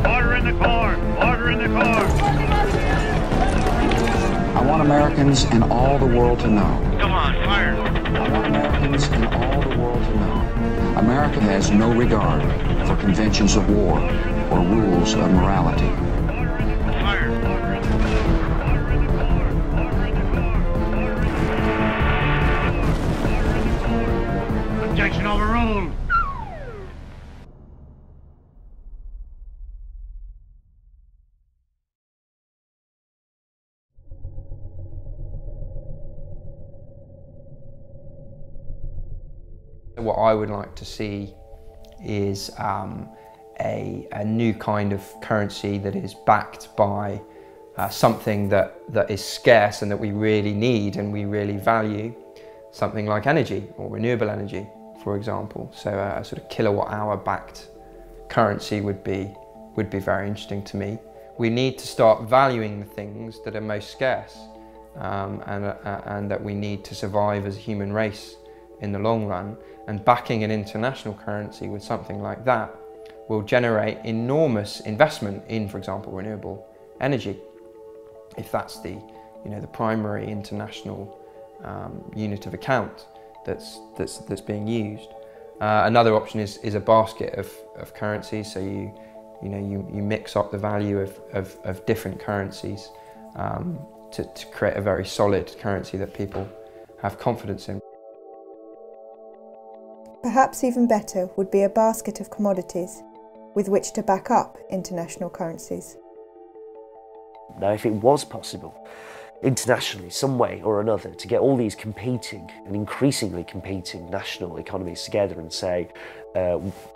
Order in the court! Order in the court! I want Americans and all the world to know. Come on, fire! I want Americans and all the world to know. America has no regard for conventions of war or rules of morality. Fire! Objection overruled. What I would like to see is a new kind of currency that is backed by something that is scarce and that we really need and we really value, something like energy or renewable energy, for example. So a sort of kilowatt-hour backed currency would be very interesting to me. We need to start valuing the things that are most scarce and that we need to survive as a human race in the long run, and backing an international currency with something like that will generate enormous investment in, for example, renewable energy, if that's the primary international unit of account that's being used. Another option is a basket of currencies, so you mix up the value of different currencies to create a very solid currency that people have confidence in. Perhaps even better would be a basket of commodities with which to back up international currencies. Now, if it was possible, internationally, some way or another, to get all these competing and increasingly competing national economies together and say,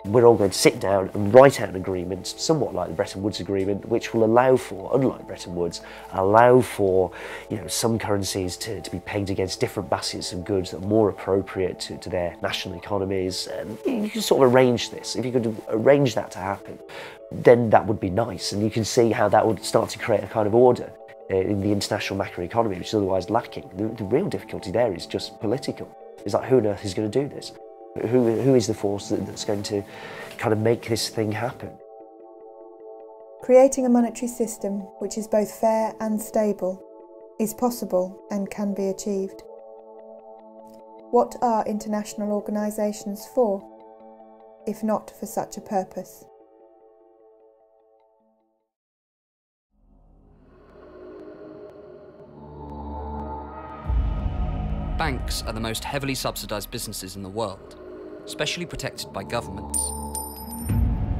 we're all going to sit down and write out an agreement, somewhat like the Bretton Woods Agreement, which will allow for, unlike Bretton Woods, allow for some currencies to be pegged against different baskets of goods that are more appropriate to their national economies. And you can sort of arrange this. If you could arrange that to happen, then that would be nice, and you can see how that would start to create a kind of order in the international macroeconomy, which is otherwise lacking. The real difficulty there is just political. It's like, who on earth is going to do this? Who is the force that's going to kind of make this thing happen? Creating a monetary system which is both fair and stable is possible and can be achieved. What are international organisations for, if not for such a purpose? Banks are the most heavily subsidised businesses in the world, specially protected by governments.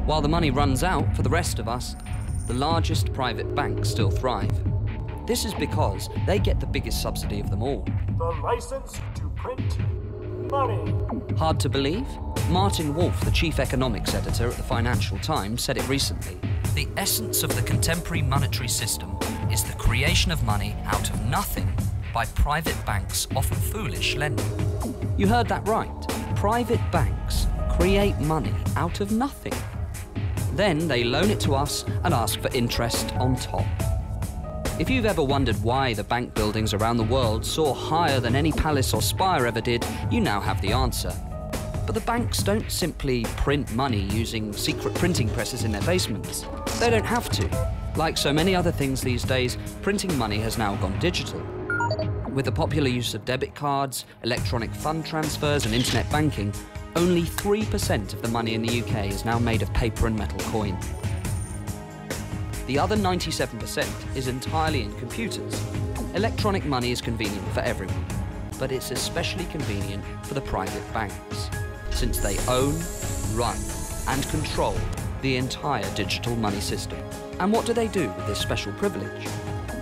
While the money runs out for the rest of us, the largest private banks still thrive. This is because they get the biggest subsidy of them all. The license to print money. Hard to believe? Martin Wolf, the chief economics editor at the Financial Times, said it recently. The essence of the contemporary monetary system is the creation of money out of nothing by private banks, often foolish lending. You heard that right. Private banks create money out of nothing. Then they loan it to us and ask for interest on top. If you've ever wondered why the bank buildings around the world soar higher than any palace or spire ever did, you now have the answer. But the banks don't simply print money using secret printing presses in their basements. They don't have to. Like so many other things these days, printing money has now gone digital. With the popular use of debit cards, electronic fund transfers and internet banking, only 3% of the money in the UK is now made of paper and metal coin. The other 97% is entirely in computers. Electronic money is convenient for everyone, but it's especially convenient for the private banks, since they own, run, and control the entire digital money system. And what do they do with this special privilege?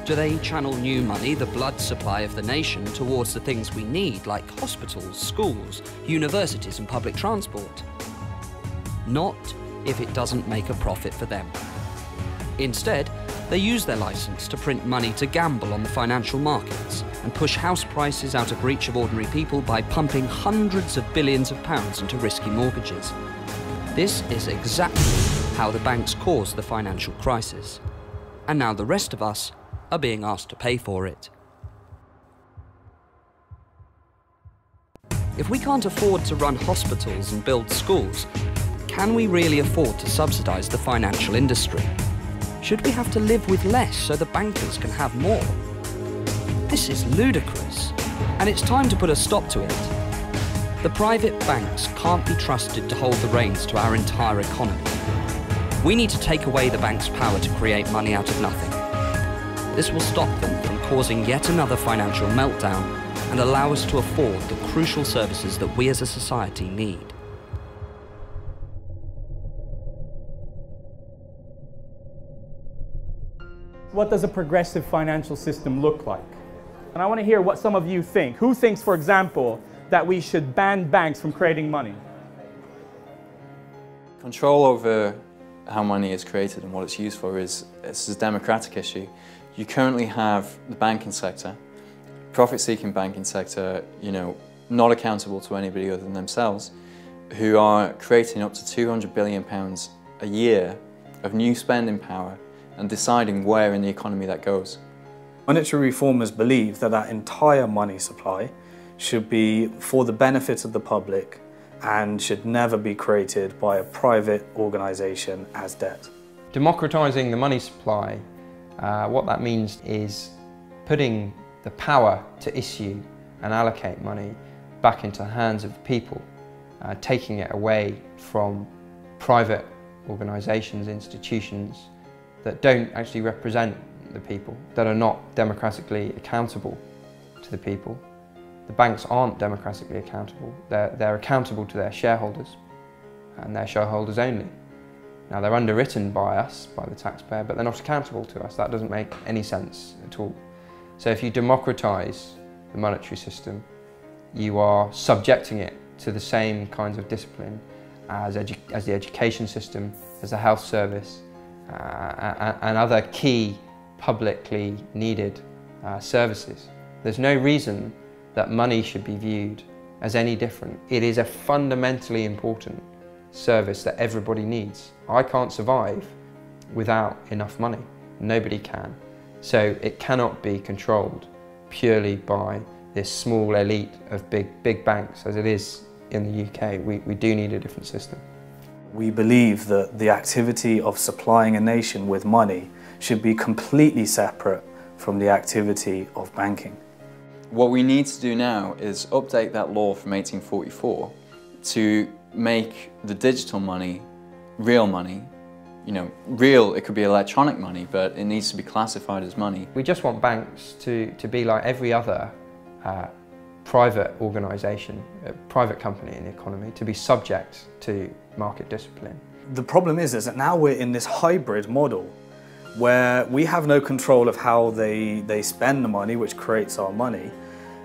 Do they channel new money, the blood supply of the nation, towards the things we need, like hospitals, schools, universities, and public transport? Not if it doesn't make a profit for them. Instead, they use their license to print money to gamble on the financial markets and push house prices out of reach of ordinary people by pumping hundreds of billions of pounds into risky mortgages. This is exactly how the banks caused the financial crisis. And now the rest of us are being asked to pay for it. If we can't afford to run hospitals and build schools, can we really afford to subsidise the financial industry? Should we have to live with less so the bankers can have more? This is ludicrous, and it's time to put a stop to it. The private banks can't be trusted to hold the reins to our entire economy. We need to take away the bank's power to create money out of nothing. This will stop them from causing yet another financial meltdown and allow us to afford the crucial services that we as a society need. What does a progressive financial system look like? And I want to hear what some of you think. Who thinks, for example, that we should ban banks from creating money? Control over how money is created and what it's used for is a democratic issue. You currently have the banking sector, profit-seeking banking sector, not accountable to anybody other than themselves, who are creating up to £200 billion a year of new spending power and deciding where in the economy that goes. Monetary reformers believe that that entire money supply should be for the benefit of the public and should never be created by a private organisation as debt. Democratising the money supply, what that means is putting the power to issue and allocate money back into the hands of people, taking it away from private organisations, institutions that don't actually represent the people, that are not democratically accountable to the people. The banks aren't democratically accountable. They're accountable to their shareholders and their shareholders only. Now they're underwritten by us, by the taxpayer, but they're not accountable to us. That doesn't make any sense at all. So if you democratise the monetary system, you are subjecting it to the same kinds of discipline as the education system, as the health service, and other key publicly needed services. There's no reason that money should be viewed as any different. It is a fundamentally important service that everybody needs. I can't survive without enough money. Nobody can. So it cannot be controlled purely by this small elite of big banks as it is in the UK. We do need a different system. We believe that the activity of supplying a nation with money should be completely separate from the activity of banking. What we need to do now is update that law from 1844 to make the digital money real money. Real, it could be electronic money, but it needs to be classified as money. We just want banks to be like every other private organisation, private company in the economy, to be subject to market discipline. The problem is that now we're in this hybrid model where we have no control of how they spend the money, which creates our money,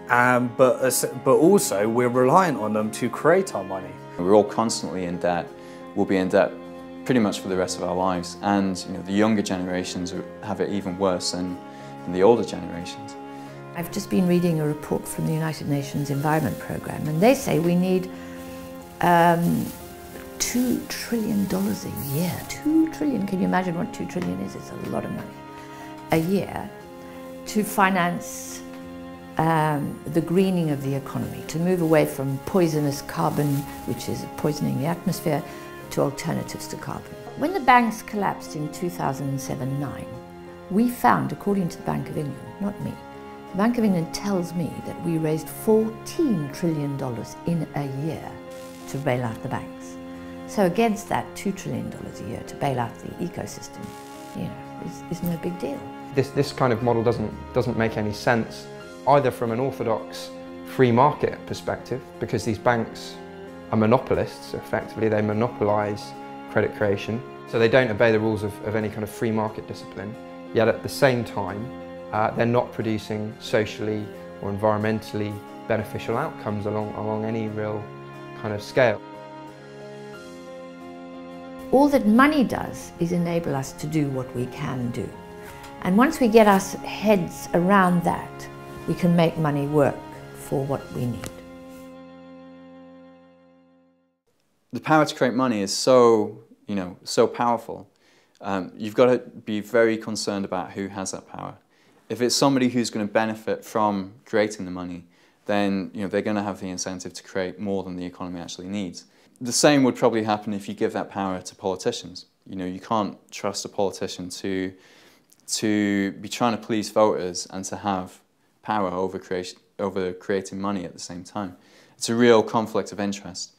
but also we're reliant on them to create our money. We're all constantly in debt. We'll be in debt pretty much for the rest of our lives, and the younger generations have it even worse than the older generations. I've just been reading a report from the United Nations Environment Programme, and they say we need $2 trillion a year. 2 trillion, can you imagine what 2 trillion is? It's a lot of money. A year to finance the greening of the economy, to move away from poisonous carbon, which is poisoning the atmosphere, to alternatives to carbon. When the banks collapsed in 2007-09, we found, according to the Bank of England, not me, the Bank of England tells me that we raised $14 trillion in a year to bail out the banks. So against that $2 trillion a year to bail out the ecosystem, is no big deal. This kind of model doesn't make any sense, either from an orthodox free market perspective, because these banks are monopolists, effectively they monopolise credit creation, so they don't obey the rules of any kind of free market discipline, yet at the same time they're not producing socially or environmentally beneficial outcomes along any real kind of scale. All that money does is enable us to do what we can do. And once we get our heads around that, we can make money work for what we need. The power to create money is so powerful. You've got to be very concerned about who has that power. If it's somebody who's going to benefit from creating the money, then they're going to have the incentive to create more than the economy actually needs. The same would probably happen if you give that power to politicians. You can't trust a politician to be trying to please voters and to have power over creating money at the same time. It's a real conflict of interest.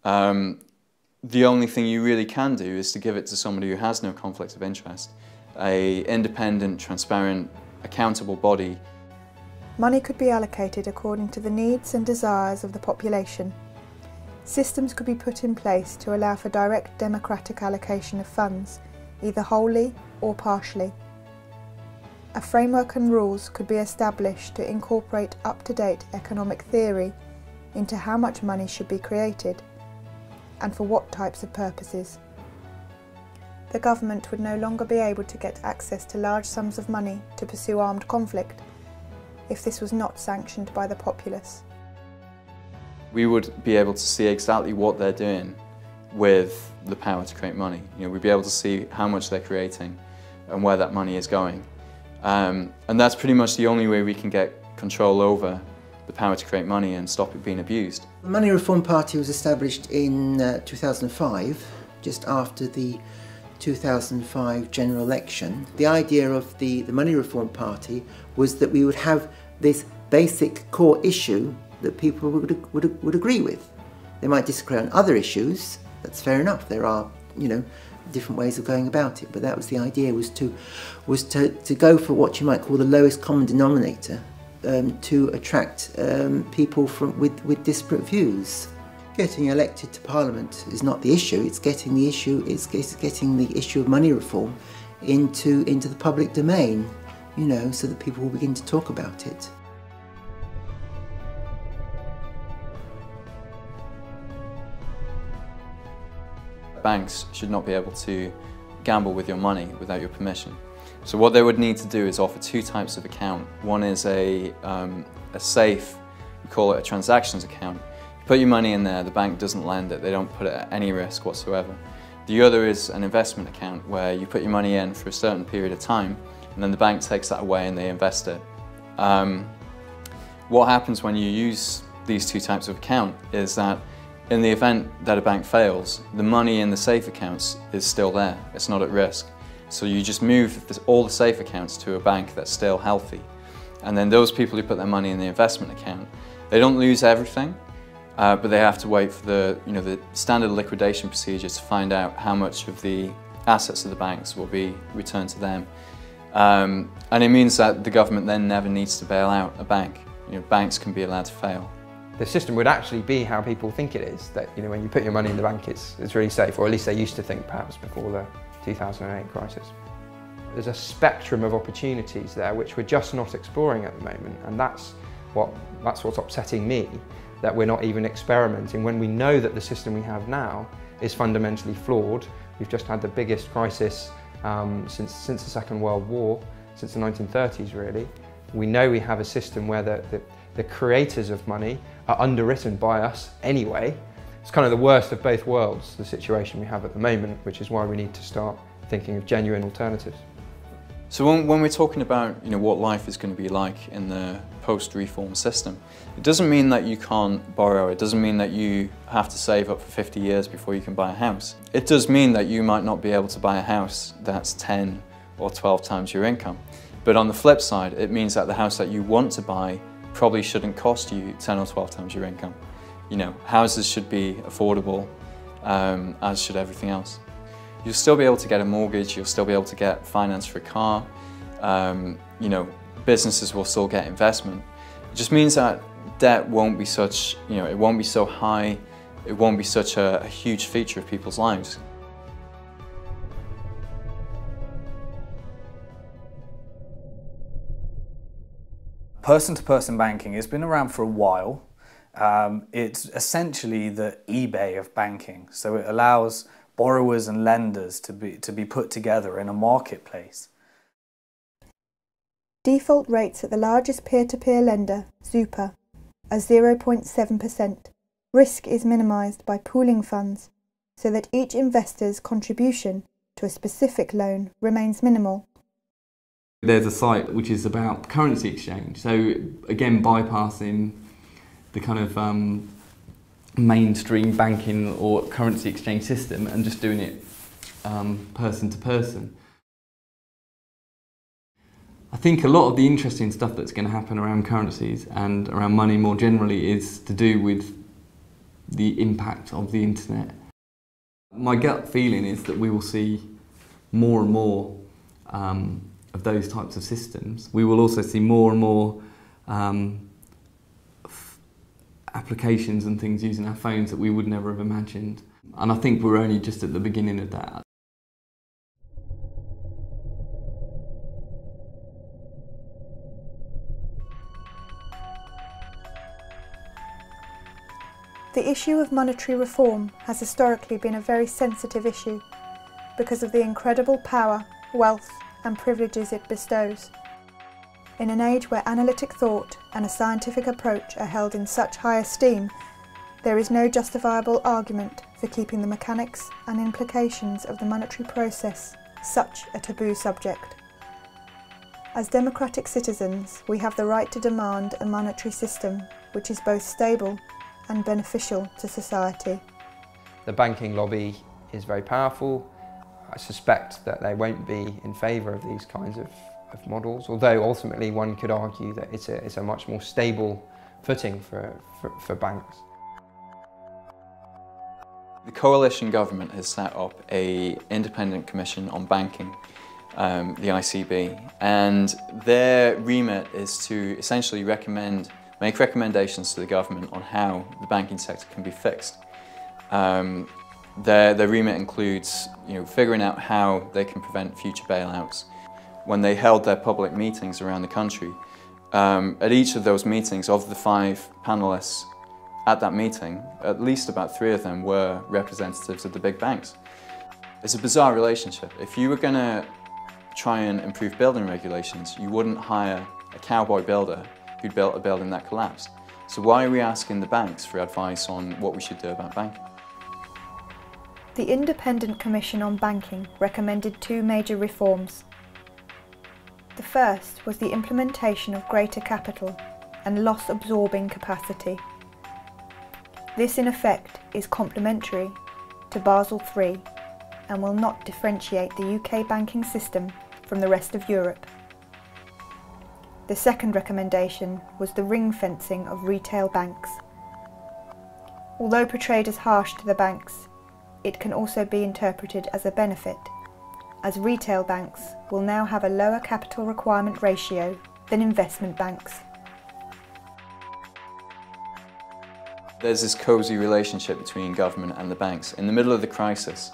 The only thing you really can do is to give it to somebody who has no conflict of interest, an independent, transparent, accountable body. Money could be allocated according to the needs and desires of the population. Systems could be put in place to allow for direct democratic allocation of funds, either wholly or partially. A framework and rules could be established to incorporate up-to-date economic theory into how much money should be created and for what types of purposes. The government would no longer be able to get access to large sums of money to pursue armed conflict if this was not sanctioned by the populace. We would be able to see exactly what they're doing with the power to create money. We'd be able to see how much they're creating and where that money is going. And that's pretty much the only way we can get control over the power to create money and stop it being abused. The Money Reform Party was established in 2005, just after the 2005 general election. The idea of the Money Reform Party was that we would have this basic core issue that people would agree with. They might disagree on other issues, that's fair enough, there are, different ways of going about it, but that was the idea, was to go for what you might call the lowest common denominator, to attract people with disparate views. Getting elected to Parliament is not the issue, it's getting the issue of money reform into the public domain, so that people will begin to talk about it. Banks should not be able to gamble with your money without your permission. So what they would need to do is offer two types of account. One is a safe, we call it a transactions account. You put your money in there, the bank doesn't lend it, they don't put it at any risk whatsoever. The other is an investment account where you put your money in for a certain period of time and then the bank takes that away and they invest it. What happens when you use these two types of account is that in the event that a bank fails, the money in the safe accounts is still there, it's not at risk. So you just move all the safe accounts to a bank that's still healthy. And then those people who put their money in the investment account, they don't lose everything, but they have to wait for the standard liquidation procedures to find out how much of the assets of the banks will be returned to them. And it means that the government then never needs to bail out a bank. Banks can be allowed to fail. The system would actually be how people think it is, that when you put your money in the bank it's really safe, or at least they used to think perhaps before the 2008 crisis. there's a spectrum of opportunities there which we're just not exploring at the moment, and that's what's upsetting me, that we're not even experimenting when we know that the system we have now is fundamentally flawed. We've just had the biggest crisis since the Second World War, since the 1930s really. We know we have a system where the creators of money are underwritten by us anyway. It's kind of the worst of both worlds, the situation we have at the moment, which is why we need to start thinking of genuine alternatives. So when we're talking about what life is going to be like in the post-reform system, it doesn't mean that you can't borrow, it doesn't mean that you have to save up for 50 years before you can buy a house. It does mean that you might not be able to buy a house that's 10 or 12 times your income. But on the flip side, it means that the house that you want to buy probably shouldn't cost you 10 or 12 times your income. Houses should be affordable, as should everything else. You'll still be able to get a mortgage, you'll still be able to get finance for a car, businesses will still get investment. It just means that debt won't be such, it won't be so high, it won't be such a huge feature of people's lives. Person-to-person banking has been around for a while. It's essentially the eBay of banking, so it allows borrowers and lenders to be put together in a marketplace. Default rates at the largest peer-to-peer lender, Super, are 0.7%. Risk is minimised by pooling funds so that each investor's contribution to a specific loan remains minimal. There's a site which is about currency exchange, so again bypassing the kind of mainstream banking or currency exchange system and just doing it person to person. I think a lot of the interesting stuff that's going to happen around currencies and around money more generally is to do with the impact of the internet. My gut feeling is that we will see more and more of those types of systems. We will also see more and more applications and things using our phones that we would never have imagined. And I think we're only just at the beginning of that. The issue of monetary reform has historically been a very sensitive issue because of the incredible power, wealth and privileges it bestows. In an age where analytic thought and a scientific approach are held in such high esteem, there is no justifiable argument for keeping the mechanics and implications of the monetary process such a taboo subject. As democratic citizens, we have the right to demand a monetary system which is both stable and beneficial to society. The banking lobby is very powerful. I suspect that they won't be in favour of these kinds of models, although ultimately one could argue that it's a much more stable footing for banks. The coalition government has set up an independent commission on banking, the ICB, and their remit is to essentially make recommendations to the government on how the banking sector can be fixed. Their remit includes figuring out how they can prevent future bailouts. When they held their public meetings around the country, at each of those meetings, of the 5 panellists at that meeting, at least about 3 of them were representatives of the big banks. It's a bizarre relationship. If you were going to try and improve building regulations, you wouldn't hire a cowboy builder who'd built a building that collapsed. So why are we asking the banks for advice on what we should do about banking? The Independent Commission on Banking recommended 2 major reforms. The first was the implementation of greater capital and loss-absorbing capacity. This in effect is complementary to Basel III and will not differentiate the UK banking system from the rest of Europe. The second recommendation was the ring-fencing of retail banks. Although portrayed as harsh to the banks, it can also be interpreted as a benefit, as retail banks will now have a lower capital requirement ratio than investment banks. There's this cosy relationship between government and the banks. In the middle of the crisis,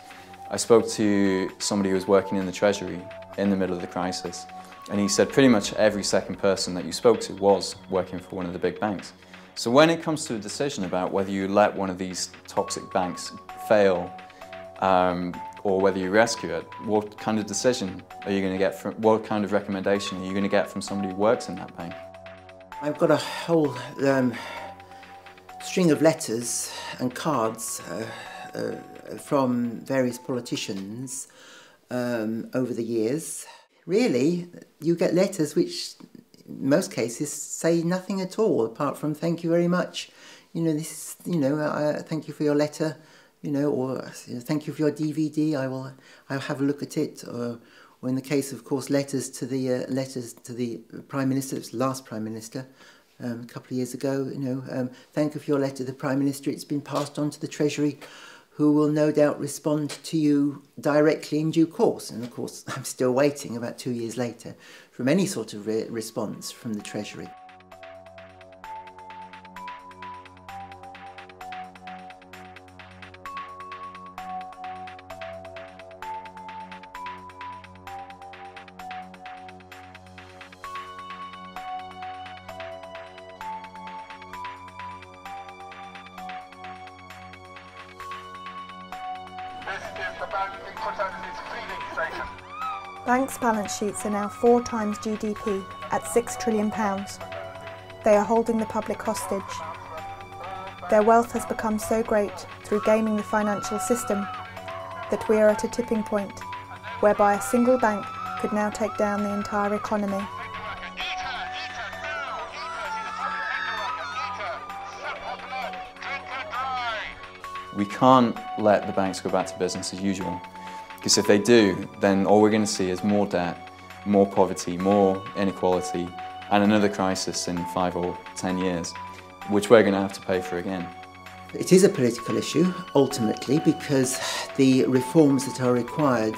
I spoke to somebody who was working in the Treasury in the middle of the crisis, and he said pretty much every second person that you spoke to was working for one of the big banks. So when it comes to a decision about whether you let one of these toxic banks fail or whether you rescue it, what kind of decision are you going to get from, what kind of recommendation are you going to get from somebody who works in that bank? I've got a whole string of letters and cards from various politicians over the years. Really, you get letters which, in most cases, say nothing at all apart from "thank you very much." You know, this. You know, thank you for your letter. You know, or thank you for your DVD. I'll have a look at it. Or in the case, of course, letters to the Prime Minister. It was the last Prime Minister a couple of years ago. You know, thank you for your letter to the Prime Minister. It's been passed on to the Treasury, who will no doubt respond to you directly in due course. And of course, I'm still waiting about 2 years later from any sort of response from the Treasury. Banks' balance sheets are now 4 times GDP at £6 trillion. They are holding the public hostage. Their wealth has become so great through gaming the financial system that we are at a tipping point whereby a single bank could now take down the entire economy. We can't let the banks go back to business as usual, because if they do, then all we're going to see is more debt, more poverty, more inequality, and another crisis in 5 or 10 years, which we're going to have to pay for again. It is a political issue, ultimately, because the reforms that are required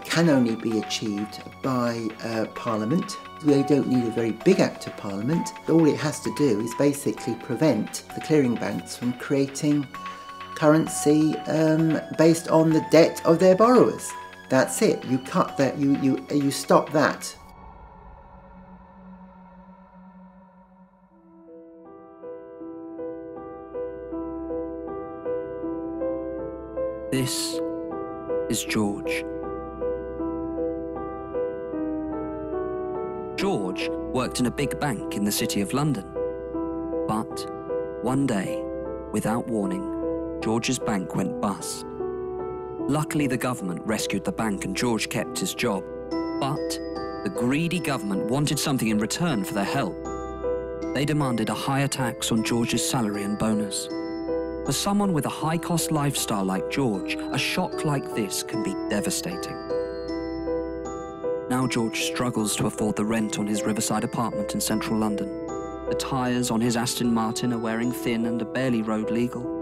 can only be achieved by Parliament. We don't need a very big act of Parliament. All it has to do is basically prevent the clearing banks from creating currency based on the debt of their borrowers. That's it. You cut that. You stop that. This is George. George worked in a big bank in the City of London. But one day, without warning, George's bank went bust. Luckily, the government rescued the bank and George kept his job. But the greedy government wanted something in return for their help. They demanded a higher tax on George's salary and bonus. For someone with a high-cost lifestyle like George, a shock like this can be devastating. Now George struggles to afford the rent on his riverside apartment in central London. The tyres on his Aston Martin are wearing thin and are barely road legal.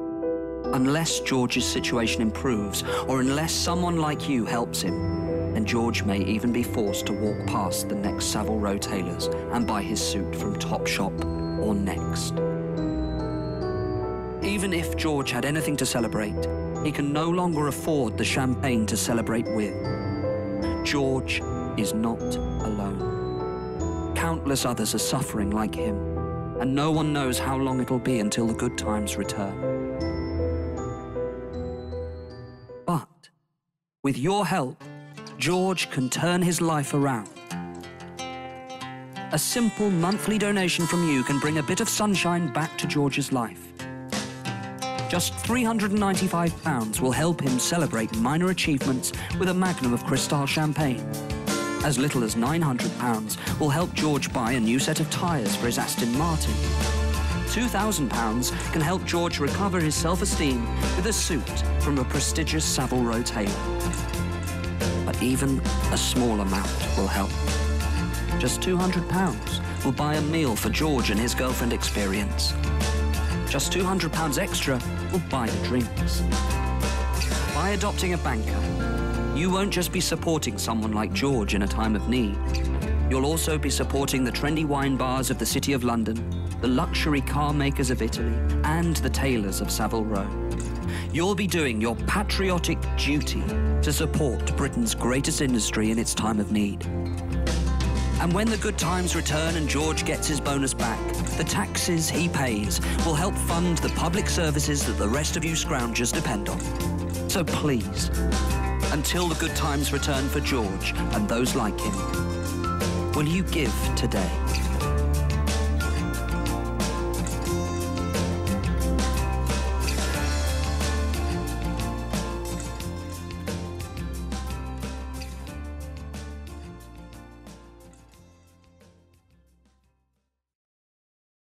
Unless George's situation improves, or unless someone like you helps him, then George may even be forced to walk past the next Savile Row tailors and buy his suit from Topshop or Next. Even if George had anything to celebrate, he can no longer afford the champagne to celebrate with. George is not alone. Countless others are suffering like him, and no one knows how long it'll be until the good times return. But with your help, George can turn his life around. A simple monthly donation from you can bring a bit of sunshine back to George's life. Just £395 will help him celebrate minor achievements with a magnum of Cristal champagne. As little as £900 will help George buy a new set of tyres for his Aston Martin. £2,000 can help George recover his self-esteem with a suit from a prestigious Savile Row tailor. But even a small amount will help. Just £200 will buy a meal for George and his girlfriend Experience. Just £200 extra will buy the drinks. By adopting a banker, you won't just be supporting someone like George in a time of need. You'll also be supporting the trendy wine bars of the City of London, the luxury car makers of Italy, and the tailors of Savile Row. you'll be doing your patriotic duty to support Britain's greatest industry in its time of need. And when the good times return and George gets his bonus back, the taxes he pays will help fund the public services that the rest of you scroungers depend on. So please, until the good times return for George and those like him, will you give today?